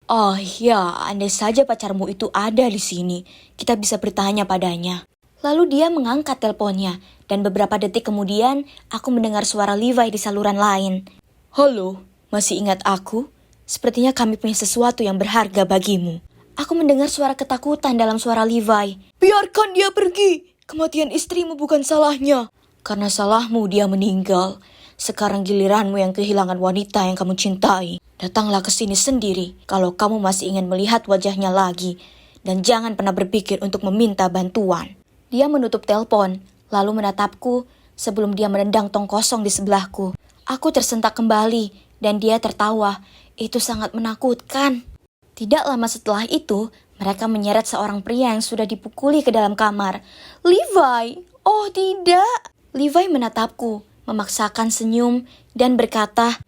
"Oh ya, andai saja pacarmu itu ada di sini, kita bisa bertanya padanya." Lalu dia mengangkat teleponnya, dan beberapa detik kemudian aku mendengar suara Levi di saluran lain. "Halo, masih ingat aku? Sepertinya kami punya sesuatu yang berharga bagimu." Aku mendengar suara ketakutan dalam suara Levi. "Biarkan dia pergi, kematian istrimu bukan salahnya." "Karena salahmu dia meninggal. Sekarang giliranmu yang kehilangan wanita yang kamu cintai. Datanglah ke sini sendiri kalau kamu masih ingin melihat wajahnya lagi. Dan jangan pernah berpikir untuk meminta bantuan." Dia menutup telepon, lalu menatapku sebelum dia menendang tong kosong di sebelahku. Aku tersentak kembali, dan dia tertawa. Itu sangat menakutkan. Tidak lama setelah itu, mereka menyeret seorang pria yang sudah dipukuli ke dalam kamar. "Levi! Oh tidak!" Levi menatapku, memaksakan senyum, dan berkata,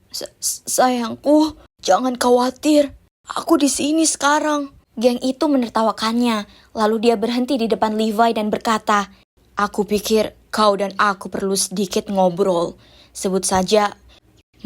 Sayangku, jangan khawatir. Aku di sini sekarang." Geng itu menertawakannya, lalu dia berhenti di depan Levi dan berkata, "Aku pikir kau dan aku perlu sedikit ngobrol. Sebut saja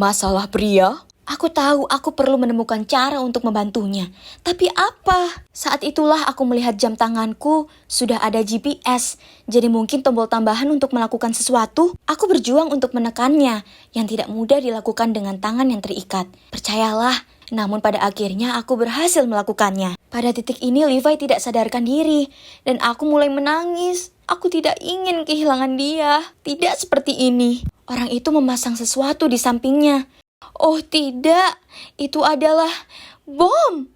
masalah pria." Aku tahu aku perlu menemukan cara untuk membantunya. Tapi apa? Saat itulah aku melihat jam tanganku sudah ada GPS. Jadi mungkin tombol tambahan untuk melakukan sesuatu. Aku berjuang untuk menekannya, yang tidak mudah dilakukan dengan tangan yang terikat. Percayalah, namun pada akhirnya aku berhasil melakukannya. Pada titik ini Levi tidak sadarkan diri, dan aku mulai menangis. Aku tidak ingin kehilangan dia. Tidak seperti ini. Orang itu memasang sesuatu di sampingnya. Oh tidak, itu adalah bom.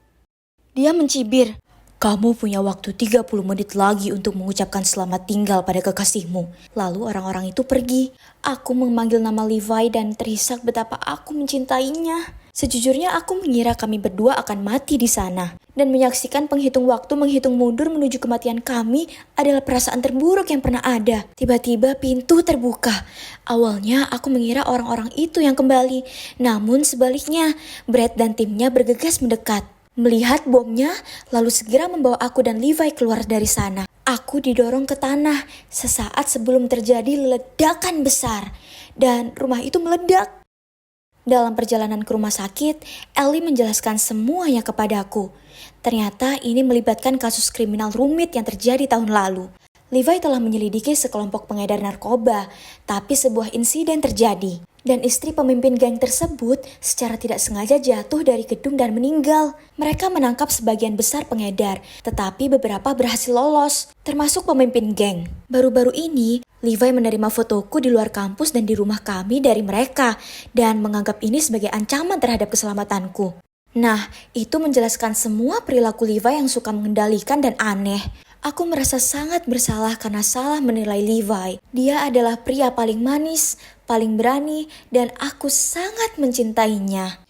Dia mencibir, "Kamu punya waktu 30 menit lagi untuk mengucapkan selamat tinggal pada kekasihmu." Lalu orang-orang itu pergi. Aku memanggil nama Levi dan terisak betapa aku mencintainya. Sejujurnya aku mengira kami berdua akan mati di sana. Dan menyaksikan penghitung waktu menghitung mundur menuju kematian kami adalah perasaan terburuk yang pernah ada. Tiba-tiba pintu terbuka. Awalnya aku mengira orang-orang itu yang kembali. Namun sebaliknya, Brad dan timnya bergegas mendekat. Melihat bomnya, lalu segera membawa aku dan Levi keluar dari sana. Aku didorong ke tanah sesaat sebelum terjadi ledakan besar. Dan rumah itu meledak. Dalam perjalanan ke rumah sakit, Ellie menjelaskan semuanya kepadaku. Ternyata ini melibatkan kasus kriminal rumit yang terjadi tahun lalu. Levi telah menyelidiki sekelompok pengedar narkoba, tapi sebuah insiden terjadi. Dan istri pemimpin geng tersebut secara tidak sengaja jatuh dari gedung dan meninggal. Mereka menangkap sebagian besar pengedar, tetapi beberapa berhasil lolos, termasuk pemimpin geng. Baru-baru ini, Levi menerima fotoku di luar kampus dan di rumah kami dari mereka, dan menganggap ini sebagai ancaman terhadap keselamatanku. Nah, itu menjelaskan semua perilaku Levi yang suka mengendalikan dan aneh. Aku merasa sangat bersalah karena salah menilai Levi. Dia adalah pria paling manis, paling berani, dan aku sangat mencintainya.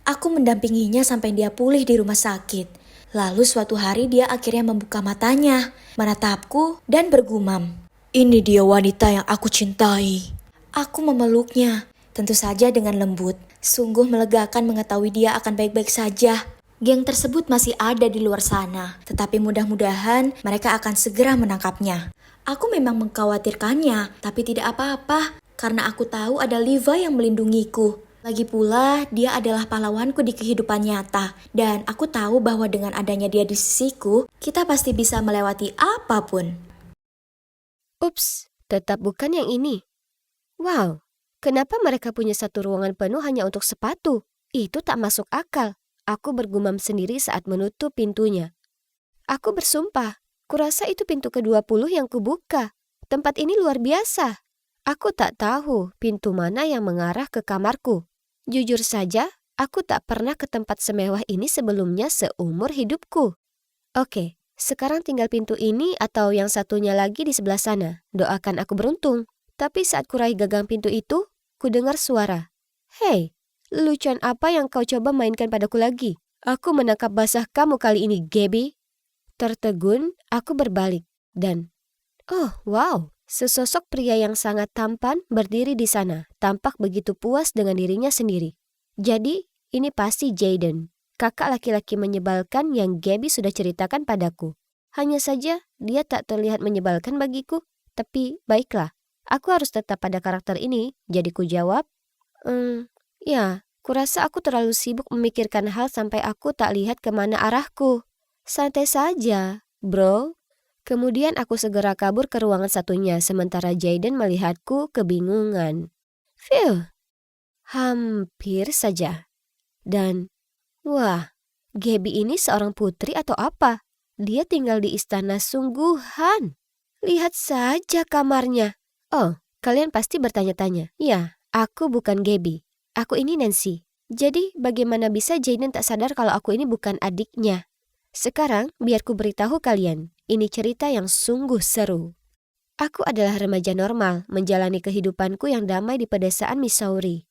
Aku mendampinginya sampai dia pulih di rumah sakit. Lalu suatu hari dia akhirnya membuka matanya, menatapku, dan bergumam, "Ini dia wanita yang aku cintai." Aku memeluknya, tentu saja dengan lembut. Sungguh melegakan mengetahui dia akan baik-baik saja. Geng tersebut masih ada di luar sana, tetapi mudah-mudahan mereka akan segera menangkapnya. Aku memang mengkhawatirkannya, tapi tidak apa-apa, karena aku tahu ada Levi yang melindungiku. Lagi pula, dia adalah pahlawanku di kehidupan nyata, dan aku tahu bahwa dengan adanya dia di sisiku, kita pasti bisa melewati apapun. Ups, tetap bukan yang ini. Wow, kenapa mereka punya satu ruangan penuh hanya untuk sepatu? Itu tak masuk akal. Aku bergumam sendiri saat menutup pintunya. Aku bersumpah, kurasa itu pintu ke-20 yang kubuka. Tempat ini luar biasa. Aku tak tahu pintu mana yang mengarah ke kamarku. Jujur saja, aku tak pernah ke tempat semewah ini sebelumnya seumur hidupku. Oke, sekarang tinggal pintu ini atau yang satunya lagi di sebelah sana. Doakan aku beruntung. Tapi saat kuraih gagang pintu itu, kudengar suara. Hei, lelucon apa yang kau coba mainkan padaku lagi? Aku menangkap basah kamu kali ini, Gabby. Tertegun, aku berbalik. Dan, oh wow, Sesosok pria yang sangat tampan berdiri di sana, tampak begitu puas dengan dirinya sendiri. Jadi, ini pasti Jaden, kakak laki-laki menyebalkan yang Gabby sudah ceritakan padaku. Hanya saja, dia tak terlihat menyebalkan bagiku. Tapi, baiklah, aku harus tetap pada karakter ini, jadi ku jawab, ya, kurasa aku terlalu sibuk memikirkan hal sampai aku tak lihat kemana arahku. Santai saja, bro. Kemudian aku segera kabur ke ruangan satunya, sementara Jaden melihatku kebingungan. Phew, hampir saja. Dan, wah, Gabby ini seorang putri atau apa? Dia tinggal di istana sungguhan. Lihat saja kamarnya. Oh, kalian pasti bertanya-tanya. Ya, aku bukan Gabby. Aku ini Nancy. Jadi, bagaimana bisa Jaden tak sadar kalau aku ini bukan adiknya? Sekarang, biar ku beritahu kalian. Ini cerita yang sungguh seru. Aku adalah remaja normal, menjalani kehidupanku yang damai di pedesaan Missouri.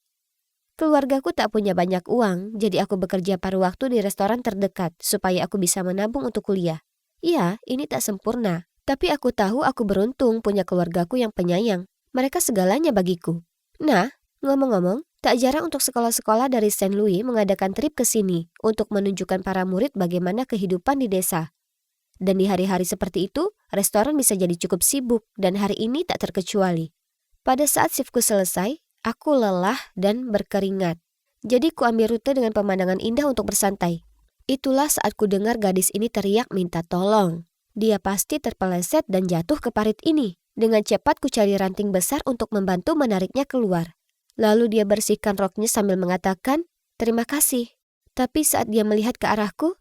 Keluargaku tak punya banyak uang, jadi aku bekerja paruh waktu di restoran terdekat, supaya aku bisa menabung untuk kuliah. Ya, ini tak sempurna, tapi aku tahu aku beruntung punya keluargaku yang penyayang. Mereka segalanya bagiku. Nah, ngomong-ngomong, tak jarang untuk sekolah-sekolah dari St. Louis mengadakan trip ke sini untuk menunjukkan para murid bagaimana kehidupan di desa. Dan di hari-hari seperti itu, restoran bisa jadi cukup sibuk dan hari ini tak terkecuali. Pada saat shiftku selesai, aku lelah dan berkeringat. Jadi ku ambil rute dengan pemandangan indah untuk bersantai. Itulah saat ku dengar gadis ini teriak minta tolong. Dia pasti terpeleset dan jatuh ke parit ini. Dengan cepat ku cari ranting besar untuk membantu menariknya keluar. Lalu dia bersihkan roknya sambil mengatakan, "Terima kasih." Tapi saat dia melihat ke arahku,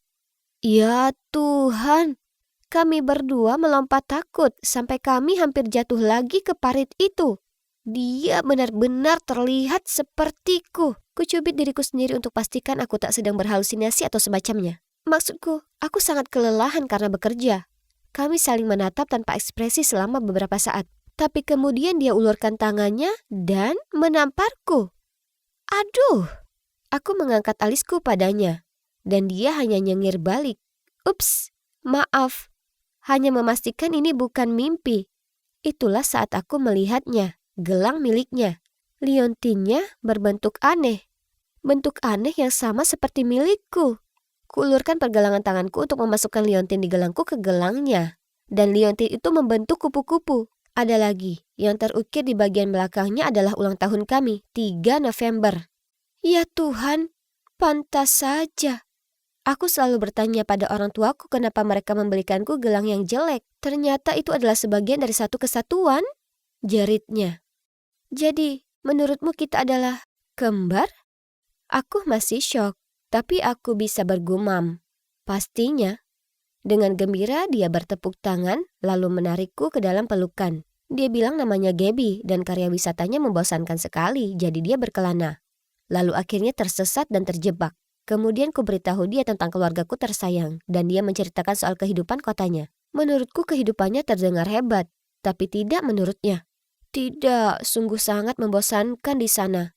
ya Tuhan, kami berdua melompat takut sampai kami hampir jatuh lagi ke parit itu. Dia benar-benar terlihat sepertiku. Kucubit diriku sendiri untuk pastikan aku tak sedang berhalusinasi atau semacamnya. Maksudku, aku sangat kelelahan karena bekerja. Kami saling menatap tanpa ekspresi selama beberapa saat. Tapi kemudian dia ulurkan tangannya dan menamparku. Aduh, aku mengangkat alisku padanya. Dan dia hanya nyengir balik. Ups, maaf. Hanya memastikan ini bukan mimpi. Itulah saat aku melihatnya, gelang miliknya. Liontinnya berbentuk aneh. Bentuk aneh yang sama seperti milikku. Kuulurkan pergelangan tanganku untuk memasukkan liontin di gelangku ke gelangnya. Dan liontin itu membentuk kupu-kupu. Ada lagi, yang terukir di bagian belakangnya adalah ulang tahun kami, 3 November. Ya Tuhan, pantas saja. Aku selalu bertanya pada orang tuaku kenapa mereka membelikanku gelang yang jelek. Ternyata itu adalah sebagian dari satu kesatuan, jeritnya. Jadi, menurutmu kita adalah kembar? Aku masih syok, tapi aku bisa bergumam. Pastinya. Dengan gembira dia bertepuk tangan lalu menarikku ke dalam pelukan. Dia bilang namanya Gabby dan karya wisatanya membosankan sekali, jadi dia berkelana. Lalu akhirnya tersesat dan terjebak. Kemudian ku beritahu dia tentang keluargaku tersayang dan dia menceritakan soal kehidupan kotanya. Menurutku kehidupannya terdengar hebat, tapi tidak menurutnya. Tidak, sungguh sangat membosankan di sana.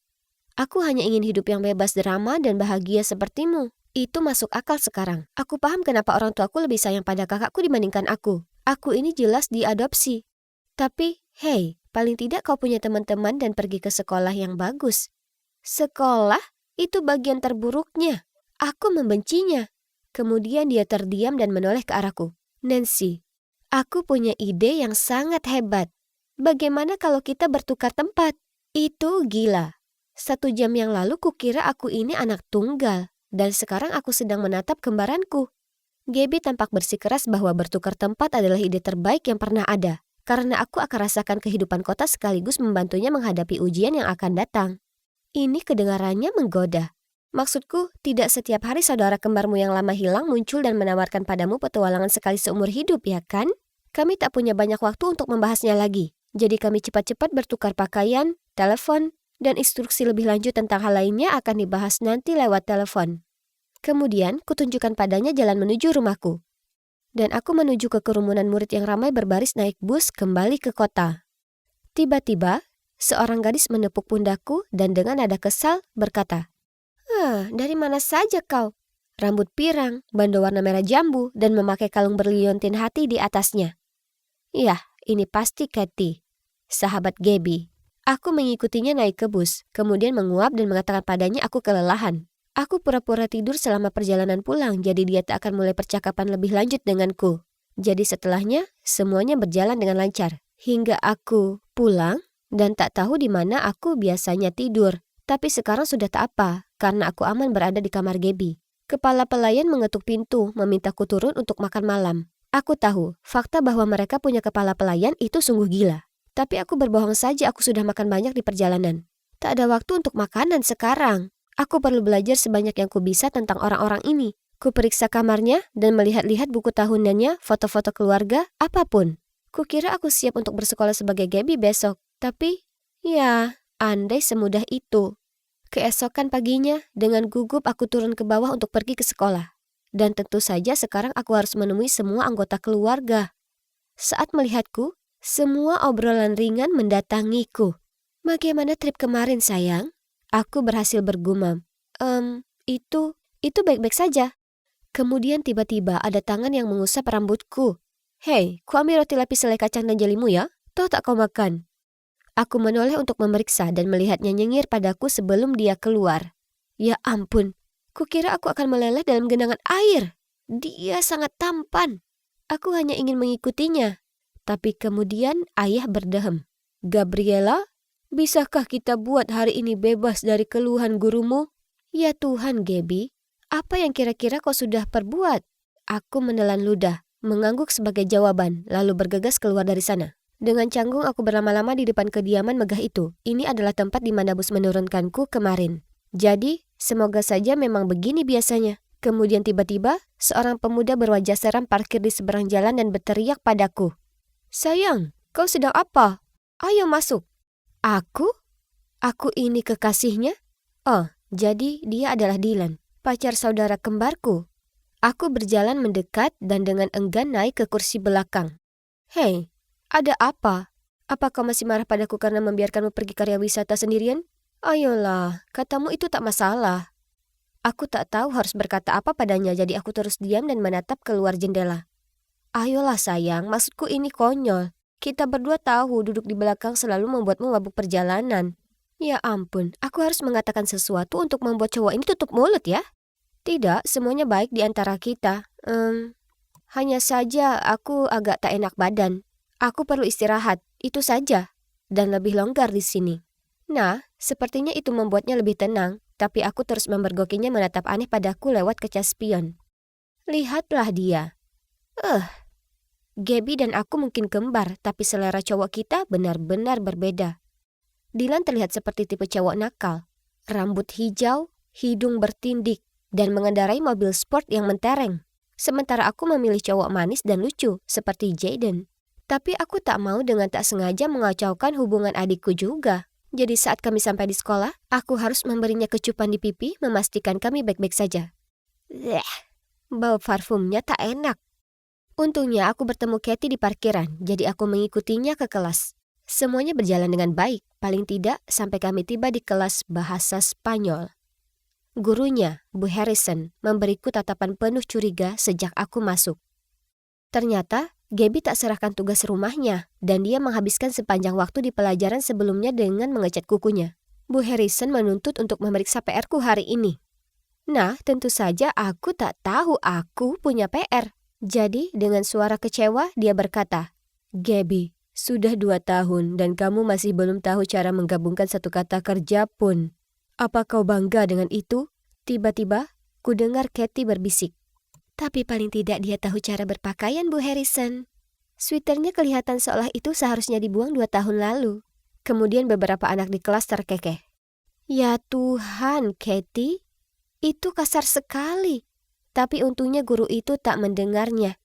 Aku hanya ingin hidup yang bebas drama dan bahagia sepertimu. Itu masuk akal sekarang. Aku paham kenapa orang tuaku lebih sayang pada kakakku dibandingkan aku. Aku ini jelas diadopsi. Tapi, hey, paling tidak kau punya teman-teman dan pergi ke sekolah yang bagus. Sekolah? Itu bagian terburuknya. Aku membencinya. Kemudian dia terdiam dan menoleh ke arahku. Nancy, aku punya ide yang sangat hebat. Bagaimana kalau kita bertukar tempat? Itu gila. 1 jam yang lalu kukira aku ini anak tunggal. Dan sekarang aku sedang menatap kembaranku. Gabby tampak bersikeras bahwa bertukar tempat adalah ide terbaik yang pernah ada. Karena aku akan rasakan kehidupan kota sekaligus membantunya menghadapi ujian yang akan datang. Ini kedengarannya menggoda. Maksudku, tidak setiap hari saudara kembarmu yang lama hilang muncul dan menawarkan padamu petualangan sekali seumur hidup, ya kan? Kami tak punya banyak waktu untuk membahasnya lagi. Jadi kami cepat-cepat bertukar pakaian, telepon, dan instruksi lebih lanjut tentang hal lainnya akan dibahas nanti lewat telepon. Kemudian, kutunjukkan padanya jalan menuju rumahku. Dan aku menuju ke kerumunan murid yang ramai berbaris naik bus kembali ke kota. Tiba-tiba, seorang gadis menepuk pundakku dan dengan nada kesal berkata, dari mana saja kau? Rambut pirang, bando warna merah jambu, dan memakai kalung berliontin hati di atasnya. Iya, ini pasti Katie. sahabat Gabby. Aku mengikutinya naik ke bus, kemudian menguap dan mengatakan padanya aku kelelahan. Aku pura-pura tidur selama perjalanan pulang, jadi dia tak akan mulai percakapan lebih lanjut denganku. Jadi setelahnya, semuanya berjalan dengan lancar. Hingga aku pulang dan tak tahu di mana aku biasanya tidur. Tapi sekarang sudah tak apa, karena aku aman berada di kamar Gabby. Kepala pelayan mengetuk pintu, memintaku turun untuk makan malam. Aku tahu, fakta bahwa mereka punya kepala pelayan itu sungguh gila. Tapi aku berbohong saja aku sudah makan banyak di perjalanan. Tak ada waktu untuk makanan sekarang. Aku perlu belajar sebanyak yang ku bisa tentang orang-orang ini. Ku periksa kamarnya dan melihat-lihat buku tahunannya, foto-foto keluarga, apapun. Kukira aku siap untuk bersekolah sebagai Gabby besok. Tapi, ya, andai semudah itu. Keesokan paginya, dengan gugup aku turun ke bawah untuk pergi ke sekolah. Dan tentu saja sekarang aku harus menemui semua anggota keluarga. Saat melihatku, semua obrolan ringan mendatangiku. Bagaimana trip kemarin, sayang? Aku berhasil bergumam. Itu baik-baik saja. Kemudian tiba-tiba ada tangan yang mengusap rambutku. Hei, ku ambil roti lapis selai kacang dan jelimu ya? Tahu tak kau makan? Aku menoleh untuk memeriksa dan melihatnya nyengir padaku sebelum dia keluar. Ya ampun, kukira aku akan meleleh dalam genangan air. Dia sangat tampan. Aku hanya ingin mengikutinya. Tapi kemudian ayah berdehem. Gabriela, bisakah kita buat hari ini bebas dari keluhan gurumu? Ya Tuhan, Gabby, apa yang kira-kira kau sudah perbuat? Aku menelan ludah, mengangguk sebagai jawaban, lalu bergegas keluar dari sana. Dengan canggung aku berlama-lama di depan kediaman megah itu. Ini adalah tempat di mana bus menurunkanku kemarin. Jadi, semoga saja memang begini biasanya. Kemudian tiba-tiba, seorang pemuda berwajah seram parkir di seberang jalan dan berteriak padaku. Sayang, kau sedang apa? Ayo masuk. Aku? Aku ini kekasihnya? Oh, jadi dia adalah Dylan, pacar saudara kembarku. Aku berjalan mendekat dan dengan enggan naik ke kursi belakang. Hei, ada apa? Apa kau masih marah padaku karena membiarkanmu pergi karya wisata sendirian? Ayolah, katamu itu tak masalah. Aku tak tahu harus berkata apa padanya, jadi aku terus diam dan menatap keluar jendela. Ayolah sayang, maksudku ini konyol. Kita berdua tahu duduk di belakang selalu membuatmu mabuk perjalanan. Ya ampun, aku harus mengatakan sesuatu untuk membuat cowok ini tutup mulut ya? Tidak, semuanya baik di antara kita. Hanya saja aku agak tak enak badan. Aku perlu istirahat, itu saja. Dan lebih longgar di sini. Nah, sepertinya itu membuatnya lebih tenang. Tapi aku terus memergokinya menatap aneh padaku lewat kaca spion. Lihatlah dia. Gabby dan aku mungkin kembar, tapi selera cowok kita benar-benar berbeda. Dylan terlihat seperti tipe cowok nakal. Rambut hijau, hidung bertindik, dan mengendarai mobil sport yang mentereng. Sementara aku memilih cowok manis dan lucu, seperti Jaden. Tapi aku tak mau dengan tak sengaja mengacaukan hubungan adikku juga. Jadi saat kami sampai di sekolah, aku harus memberinya kecupan di pipi, memastikan kami baik-baik saja. Bau parfumnya tak enak. Untungnya aku bertemu Katie di parkiran, jadi aku mengikutinya ke kelas. Semuanya berjalan dengan baik, paling tidak sampai kami tiba di kelas bahasa Spanyol. Gurunya, Bu Harrison, memberiku tatapan penuh curiga sejak aku masuk. Ternyata, Gabby tak serahkan tugas rumahnya, dan dia menghabiskan sepanjang waktu di pelajaran sebelumnya dengan mengecat kukunya. Bu Harrison menuntut untuk memeriksa PR-ku hari ini. Nah, tentu saja aku tak tahu aku punya PR. Jadi, dengan suara kecewa, dia berkata, Gabby, sudah 2 tahun dan kamu masih belum tahu cara menggabungkan satu kata kerja pun. Apa kau bangga dengan itu? Tiba-tiba, ku dengar Katie berbisik. Tapi paling tidak dia tahu cara berpakaian, Bu Harrison. Sweaternya kelihatan seolah itu seharusnya dibuang 2 tahun lalu. Kemudian beberapa anak di kelas terkekeh. Ya Tuhan, Katie, itu kasar sekali. Tapi untungnya guru itu tak mendengarnya.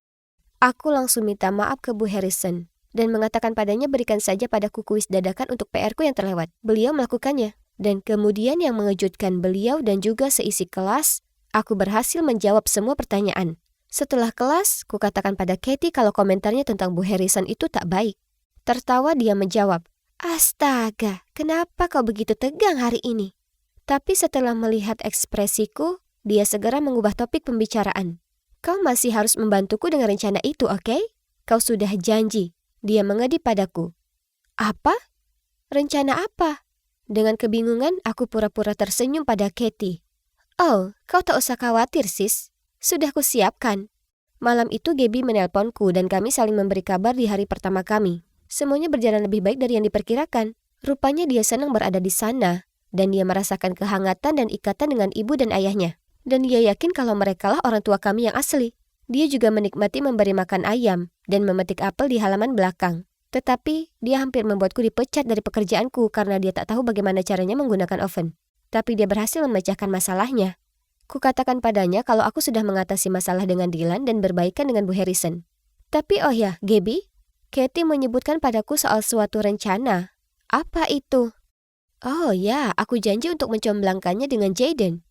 Aku langsung minta maaf ke Bu Harrison dan mengatakan padanya berikan saja padaku kuis dadakan untuk PR-ku yang terlewat. Beliau melakukannya. Dan kemudian yang mengejutkan beliau dan juga seisi kelas, aku berhasil menjawab semua pertanyaan. Setelah kelas, ku katakan pada Katie kalau komentarnya tentang Bu Harrison itu tak baik. Tertawa dia menjawab, Astaga, kenapa kau begitu tegang hari ini? Tapi setelah melihat ekspresiku, dia segera mengubah topik pembicaraan. Kau masih harus membantuku dengan rencana itu, oke? Kau sudah janji. Dia mengedip padaku. Apa? Rencana apa? Dengan kebingungan, aku pura-pura tersenyum pada Katie. Oh, kau tak usah khawatir, sis. Sudah kusiapkan. Malam itu Gaby menelponku dan kami saling memberi kabar di hari pertama kami. Semuanya berjalan lebih baik dari yang diperkirakan. Rupanya dia senang berada di sana, dan dia merasakan kehangatan dan ikatan dengan ibu dan ayahnya. Dan dia yakin kalau merekalah orang tua kami yang asli. Dia juga menikmati memberi makan ayam dan memetik apel di halaman belakang. Tetapi dia hampir membuatku dipecat dari pekerjaanku karena dia tak tahu bagaimana caranya menggunakan oven. Tapi dia berhasil memecahkan masalahnya. Kukatakan padanya kalau aku sudah mengatasi masalah dengan Dylan dan berbaikan dengan Bu Harrison. Tapi oh ya, Gaby, Katie menyebutkan padaku soal suatu rencana. Apa itu? Oh ya, aku janji untuk mencomblangkannya dengan Jaden.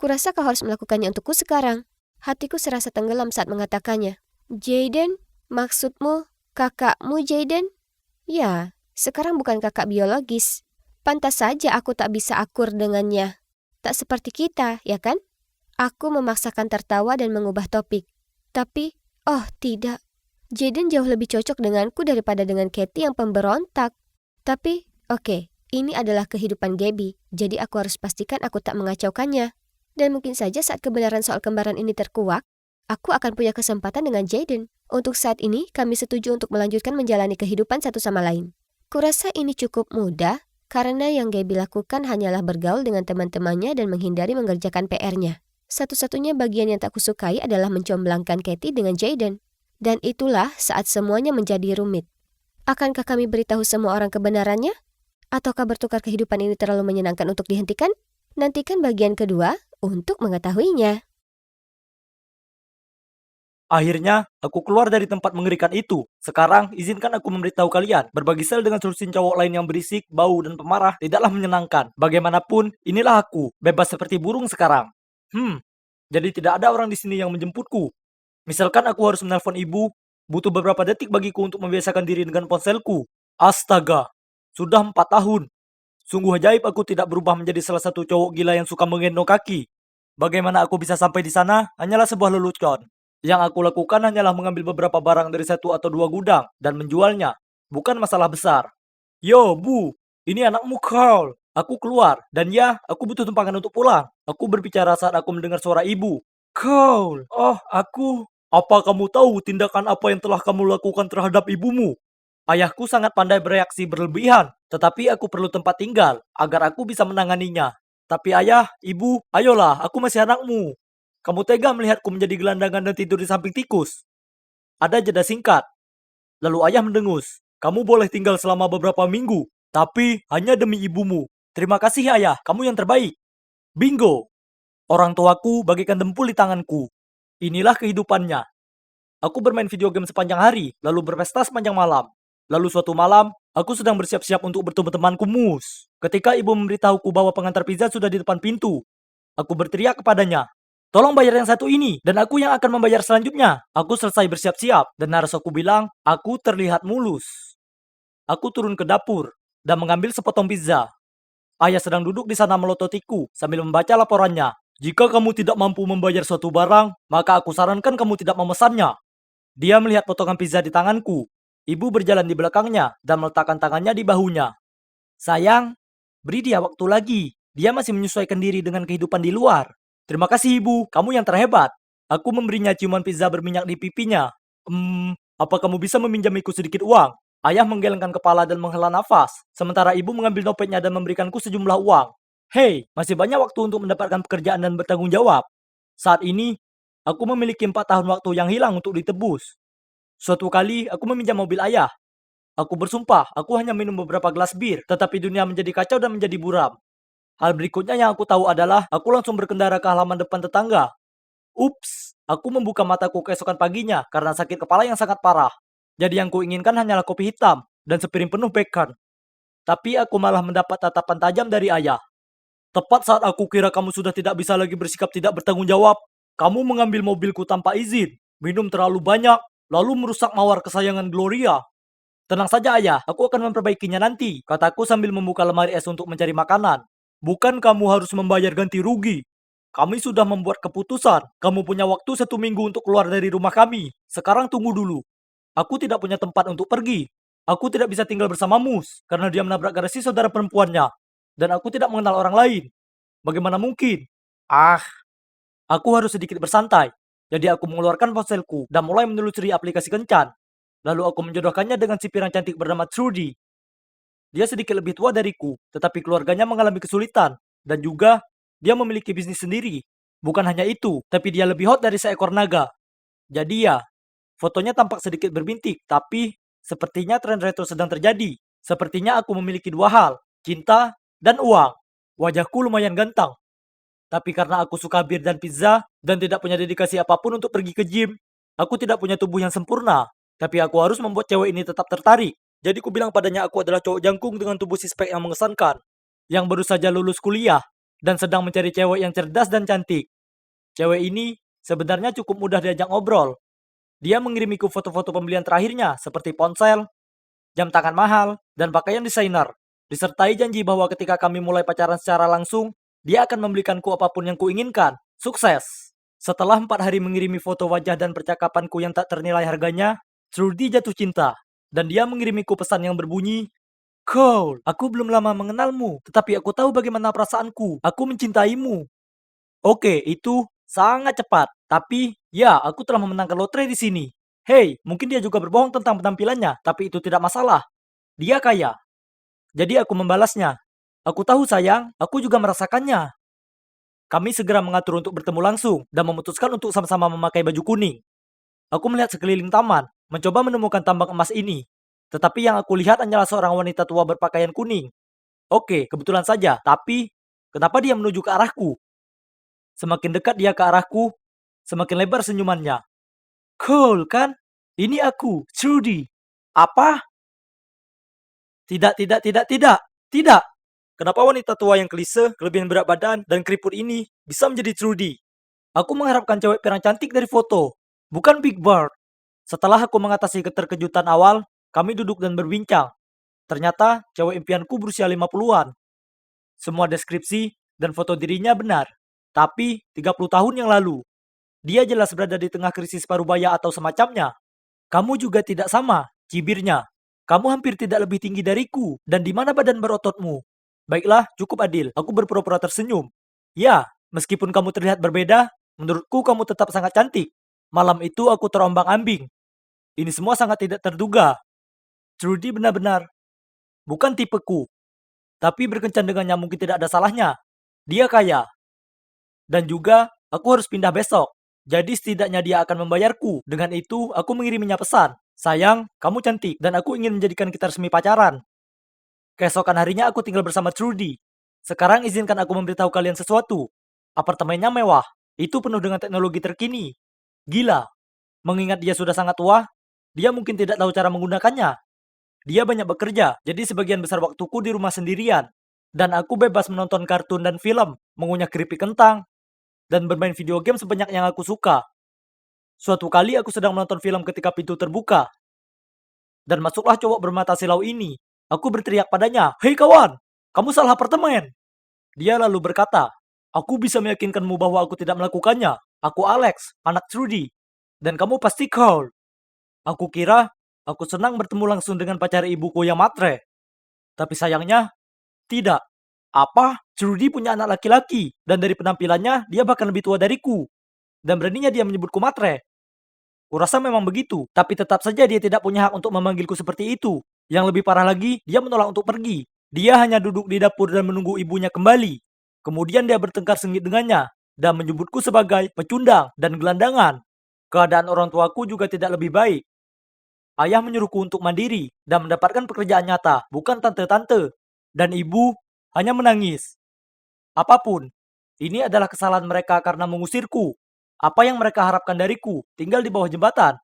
Kurasa kau harus melakukannya untukku sekarang. Hatiku serasa tenggelam saat mengatakannya. Jaden? Maksudmu kakakmu Jaden? Ya, sekarang bukan kakak biologis. Pantas saja aku tak bisa akur dengannya. Tak seperti kita, ya kan? Aku memaksakan tertawa dan mengubah topik. Tapi, oh tidak. Jaden jauh lebih cocok denganku daripada dengan Katie yang pemberontak. Tapi, oke, ini adalah kehidupan Gaby, jadi aku harus pastikan aku tak mengacaukannya. Dan mungkin saja saat kebenaran soal kembaran ini terkuak, aku akan punya kesempatan dengan Jaden. Untuk saat ini, kami setuju untuk melanjutkan menjalani kehidupan satu sama lain. Kurasa ini cukup mudah, karena yang Gaby lakukan hanyalah bergaul dengan teman-temannya dan menghindari mengerjakan PR-nya. Satu-satunya bagian yang tak kusukai adalah mencomblangkan Katie dengan Jaden. Dan itulah saat semuanya menjadi rumit. Akankah kami beritahu semua orang kebenarannya? Ataukah bertukar kehidupan ini terlalu menyenangkan untuk dihentikan? Nantikan bagian kedua untuk mengetahuinya. Akhirnya, aku keluar dari tempat mengerikan itu. Sekarang, izinkan aku memberitahu kalian, berbagi sel dengan solusin cowok lain yang berisik, bau, dan pemarah tidaklah menyenangkan. Bagaimanapun, inilah aku, bebas seperti burung sekarang. Jadi tidak ada orang di sini yang menjemputku. Misalkan aku harus menelpon ibu, butuh beberapa detik bagiku untuk membiasakan diri dengan ponselku. Astaga, sudah 4 tahun. Sungguh ajaib aku tidak berubah menjadi salah satu cowok gila yang suka menggendong kaki. Bagaimana aku bisa sampai di sana hanyalah sebuah lelucon. Yang aku lakukan hanyalah mengambil beberapa barang dari 1 atau 2 gudang dan menjualnya. Bukan masalah besar. Yo, Bu, ini anakmu Carl. Aku keluar, dan ya, aku butuh tumpangan untuk pulang. Aku berbicara saat aku mendengar suara ibu. Carl, oh, aku... Apa kamu tahu tindakan apa yang telah kamu lakukan terhadap ibumu? Ayahku sangat pandai bereaksi berlebihan, tetapi aku perlu tempat tinggal agar aku bisa menanganinya. Tapi ayah, ibu, ayolah, aku masih anakmu. Kamu tega melihatku menjadi gelandangan dan tidur di samping tikus? Ada jeda singkat. Lalu ayah mendengus. Kamu boleh tinggal selama beberapa minggu, tapi hanya demi ibumu. Terima kasih ayah, kamu yang terbaik. Bingo! Orang tuaku bagaikan dempul di tanganku. Inilah kehidupannya. Aku bermain video game sepanjang hari, lalu berpesta sepanjang malam. Lalu suatu malam, aku sedang bersiap-siap untuk bertemu temanku Mus. Ketika ibu memberitahuku bahwa pengantar pizza sudah di depan pintu, aku berteriak kepadanya, tolong bayar yang satu ini, dan aku yang akan membayar selanjutnya. Aku selesai bersiap-siap, dan narasku bilang, aku terlihat mulus. Aku turun ke dapur, dan mengambil sepotong pizza. Ayah sedang duduk di sana melototiku, sambil membaca laporannya. Jika kamu tidak mampu membayar suatu barang, maka aku sarankan kamu tidak memesannya. Dia melihat potongan pizza di tanganku. Ibu berjalan di belakangnya, dan meletakkan tangannya di bahunya. Sayang, beri dia waktu lagi. Dia masih menyesuaikan diri dengan kehidupan di luar. Terima kasih ibu, kamu yang terhebat. Aku memberinya ciuman pizza berminyak di pipinya. Apa kamu bisa meminjamiku sedikit uang? Ayah menggelengkan kepala dan menghela nafas, sementara ibu mengambil dompetnya dan memberikanku sejumlah uang. Hei, masih banyak waktu untuk mendapatkan pekerjaan dan bertanggung jawab. Saat ini, aku memiliki 4 tahun waktu yang hilang untuk ditebus. Suatu kali, aku meminjam mobil ayah. Aku bersumpah, aku hanya minum beberapa gelas bir, tetapi dunia menjadi kacau dan menjadi buram. Hal berikutnya yang aku tahu adalah, aku langsung berkendara ke halaman depan tetangga. Ups, aku membuka mataku keesokan paginya karena sakit kepala yang sangat parah. Jadi yang kuinginkan hanyalah kopi hitam dan sepiring penuh bacon. Tapi aku malah mendapat tatapan tajam dari ayah. Tepat saat aku kira kamu sudah tidak bisa lagi bersikap tidak bertanggung jawab, kamu mengambil mobilku tanpa izin, minum terlalu banyak, lalu merusak mawar kesayangan Gloria. Tenang saja ayah, aku akan memperbaikinya nanti, kataku sambil membuka lemari es untuk mencari makanan. Bukan kamu harus membayar ganti rugi. Kami sudah membuat keputusan. Kamu punya waktu 1 minggu untuk keluar dari rumah kami. Sekarang tunggu dulu. Aku tidak punya tempat untuk pergi. Aku tidak bisa tinggal bersama Mus karena dia menabrak garasi saudara perempuannya. Dan aku tidak mengenal orang lain. Bagaimana mungkin? Ah, aku harus sedikit bersantai. Jadi aku mengeluarkan ponselku dan mulai menelusuri aplikasi kencan. Lalu aku menjodohkannya dengan si pirang cantik bernama Trudy. Dia sedikit lebih tua dariku, tetapi keluarganya mengalami kesulitan. Dan juga, dia memiliki bisnis sendiri. Bukan hanya itu, tapi dia lebih hot dari seekor naga. Jadi ya, fotonya tampak sedikit berbintik, tapi sepertinya tren retro sedang terjadi. Sepertinya aku memiliki dua hal, cinta dan uang. Wajahku lumayan ganteng. Tapi karena aku suka bir dan pizza, dan tidak punya dedikasi apapun untuk pergi ke gym, aku tidak punya tubuh yang sempurna. Tapi aku harus membuat cewek ini tetap tertarik. Jadi ku bilang padanya aku adalah cowok jangkung dengan tubuh sispek yang mengesankan. Yang baru saja lulus kuliah, dan sedang mencari cewek yang cerdas dan cantik. Cewek ini sebenarnya cukup mudah diajak ngobrol. Dia mengirimiku foto-foto pembelian terakhirnya, seperti ponsel, jam tangan mahal, dan pakaian desainer. Disertai janji bahwa ketika kami mulai pacaran secara langsung, dia akan membelikanku apapun yang kuinginkan. Sukses! Setelah 4 hari mengirimi foto wajah dan percakapanku yang tak ternilai harganya, Trudy jatuh cinta. Dan dia mengirimiku pesan yang berbunyi, Cole, aku belum lama mengenalmu, tetapi aku tahu bagaimana perasaanku. Aku mencintaimu. Oke, itu sangat cepat. Tapi, ya, aku telah memenangkan lotre di sini. Hei, mungkin dia juga berbohong tentang penampilannya, tapi itu tidak masalah. Dia kaya. Jadi aku membalasnya. Aku tahu sayang, aku juga merasakannya. Kami segera mengatur untuk bertemu langsung dan memutuskan untuk sama-sama memakai baju kuning. Aku melihat sekeliling taman, mencoba menemukan tambang emas ini. Tetapi yang aku lihat hanyalah seorang wanita tua berpakaian kuning. Oke, kebetulan saja, tapi kenapa dia menuju ke arahku? Semakin dekat dia ke arahku, semakin lebar senyumannya. Cool, kan? Ini aku, Trudy. Apa? Tidak, tidak, tidak, tidak. Tidak. Kenapa wanita tua yang klise, kelebihan berat badan, dan keriput ini bisa menjadi Trudy? Aku mengharapkan cewek pirang cantik dari foto, bukan Big Bird. Setelah aku mengatasi keterkejutan awal, kami duduk dan berbincang. Ternyata cewek impianku berusia 50-an. Semua deskripsi dan foto dirinya benar. Tapi 30 tahun yang lalu, dia jelas berada di tengah krisis parubaya atau semacamnya. Kamu juga tidak sama, cibirnya. Kamu hampir tidak lebih tinggi dariku, dan di mana badan berototmu? Baiklah, cukup adil. Aku berpura-pura tersenyum. Ya, meskipun kamu terlihat berbeda, menurutku kamu tetap sangat cantik. Malam itu aku terombang-ambing. Ini semua sangat tidak terduga. Trudy benar-benar bukan tipeku. Tapi berkencan dengannya mungkin tidak ada salahnya. Dia kaya. Dan juga, aku harus pindah besok. Jadi setidaknya dia akan membayarku. Dengan itu, aku mengiriminya pesan. Sayang, kamu cantik dan aku ingin menjadikan kita resmi pacaran. Keesokan harinya aku tinggal bersama Trudy. Sekarang izinkan aku memberitahu kalian sesuatu. Apartemennya mewah. Itu penuh dengan teknologi terkini. Gila. Mengingat dia sudah sangat tua, dia mungkin tidak tahu cara menggunakannya. Dia banyak bekerja, jadi sebagian besar waktuku di rumah sendirian. Dan aku bebas menonton kartun dan film, mengunyah keripik kentang, dan bermain video game sebanyak yang aku suka. Suatu kali aku sedang menonton film ketika pintu terbuka. Dan masuklah cowok bermata silau ini. Aku berteriak padanya, "Hei kawan, kamu salah apartemen." Dia lalu berkata, "Aku bisa meyakinkanmu bahwa aku tidak melakukannya. Aku Alex, anak Trudy. Dan kamu pasti Carl." Aku kira aku senang bertemu langsung dengan pacar ibuku yang matre. Tapi sayangnya, tidak. Apa? Trudy punya anak laki-laki, dan dari penampilannya, dia bahkan lebih tua dariku. Dan beraninya dia menyebutku matre. Kurasa memang begitu, tapi tetap saja dia tidak punya hak untuk memanggilku seperti itu. Yang lebih parah lagi, dia menolak untuk pergi. Dia hanya duduk di dapur dan menunggu ibunya kembali. Kemudian dia bertengkar sengit dengannya, dan menyebutku sebagai pecundang dan gelandangan. Keadaan orang tuaku juga tidak lebih baik. Ayah menyuruhku untuk mandiri dan mendapatkan pekerjaan nyata, bukan tante-tante. Dan ibu hanya menangis. Apapun, ini adalah kesalahan mereka karena mengusirku. Apa yang mereka harapkan dariku, tinggal di bawah jembatan.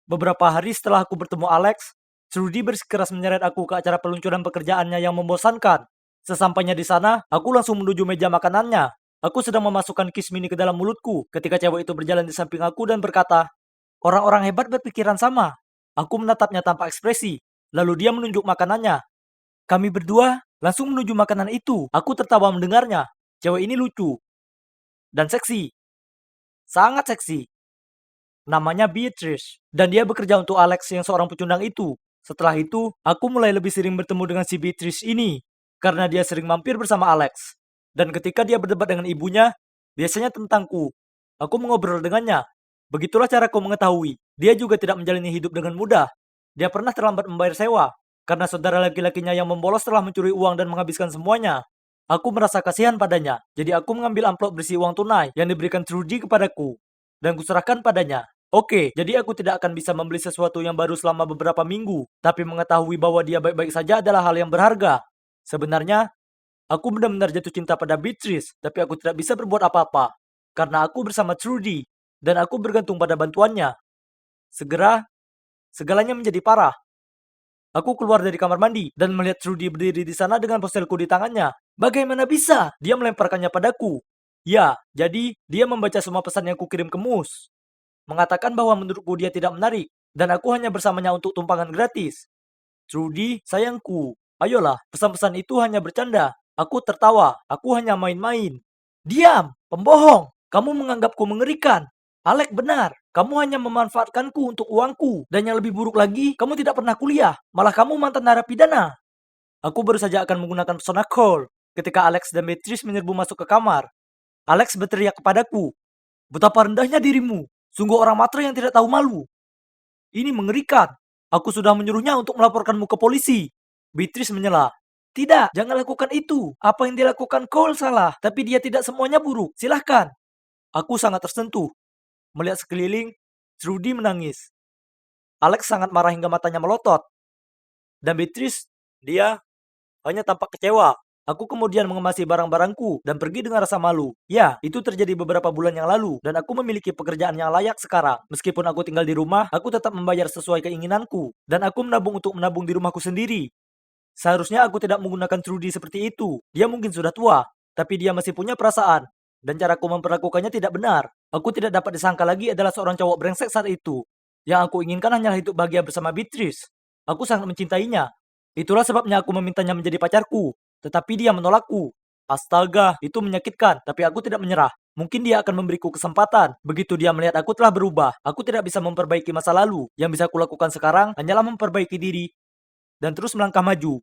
Beberapa hari setelah aku bertemu Alex, Trudy bersikeras menyeret aku ke acara peluncuran pekerjaannya yang membosankan. Sesampainya di sana, aku langsung menuju meja makanannya. Aku sedang memasukkan kiss mini ke dalam mulutku ketika cewek itu berjalan di samping aku dan berkata, "Orang-orang hebat berpikiran sama." Aku menatapnya tanpa ekspresi, lalu dia menunjuk makanannya. Kami berdua langsung menuju makanan itu. Aku tertawa mendengarnya. Cewek ini lucu dan seksi. Sangat seksi. Namanya Beatrice. Dan dia bekerja untuk Alex yang seorang pecundang itu. Setelah itu, aku mulai lebih sering bertemu dengan si Beatrice ini, karena dia sering mampir bersama Alex. Dan ketika dia berdebat dengan ibunya, biasanya tentangku. Aku mengobrol dengannya. Begitulah caraku mengetahui. Dia juga tidak menjalani hidup dengan mudah. Dia pernah terlambat membayar sewa, karena saudara laki-lakinya yang membolos telah mencuri uang dan menghabiskan semuanya. Aku merasa kasihan padanya, jadi aku mengambil amplop berisi uang tunai yang diberikan Trudy kepadaku, dan kuserahkan padanya. Oke, jadi aku tidak akan bisa membeli sesuatu yang baru selama beberapa minggu, tapi mengetahui bahwa dia baik-baik saja adalah hal yang berharga. Sebenarnya, aku benar-benar jatuh cinta pada Beatrice, tapi aku tidak bisa berbuat apa-apa, karena aku bersama Trudy, dan aku bergantung pada bantuannya. Segera, segalanya menjadi parah. Aku keluar dari kamar mandi dan melihat Trudy berdiri di sana dengan ponselku di tangannya. Bagaimana bisa? Dia melemparkannya padaku. Ya, jadi dia membaca semua pesan yang kukirim ke Mus. Mengatakan bahwa menurutku dia tidak menarik, dan aku hanya bersamanya untuk tumpangan gratis. Trudy, sayangku, ayolah, pesan-pesan itu hanya bercanda. Aku tertawa, aku hanya main-main. Diam, pembohong, kamu menganggapku mengerikan. Alek benar, kamu hanya memanfaatkanku untuk uangku. Dan yang lebih buruk lagi, kamu tidak pernah kuliah, malah kamu mantan narapidana. Aku baru saja akan menggunakan pesona call ketika Alex dan Beatrice menyerbu masuk ke kamar. Alex berteriak kepadaku, betapa rendahnya dirimu, sungguh orang matre yang tidak tahu malu. Ini mengerikan. Aku sudah menyuruhnya untuk melaporkanmu ke polisi. Beatrice menyela. Tidak, jangan lakukan itu. Apa yang dilakukan Cole salah, tapi dia tidak semuanya buruk. Silahkan. Aku sangat tersentuh. Melihat sekeliling, Trudy menangis. Alex sangat marah hingga matanya melotot. Dan Beatrice, dia hanya tampak kecewa. Aku kemudian mengemasi barang-barangku dan pergi dengan rasa malu. Ya, itu terjadi beberapa bulan yang lalu, dan aku memiliki pekerjaan yang layak sekarang. Meskipun aku tinggal di rumah, aku tetap membayar sesuai keinginanku. Dan aku menabung untuk menabung di rumahku sendiri. Seharusnya aku tidak menggunakan Trudy seperti itu. Dia mungkin sudah tua, tapi dia masih punya perasaan. Dan caraku memperlakukannya tidak benar. Aku tidak dapat disangka lagi adalah seorang cowok brengsek saat itu. Yang aku inginkan hanyalah hidup bahagia bersama Beatrice. Aku sangat mencintainya. Itulah sebabnya aku memintanya menjadi pacarku. Tetapi dia menolakku. Astaga, itu menyakitkan, tapi aku tidak menyerah. Mungkin dia akan memberiku kesempatan. Begitu dia melihat aku telah berubah, aku tidak bisa memperbaiki masa lalu. Yang bisa kulakukan sekarang hanyalah memperbaiki diri dan terus melangkah maju.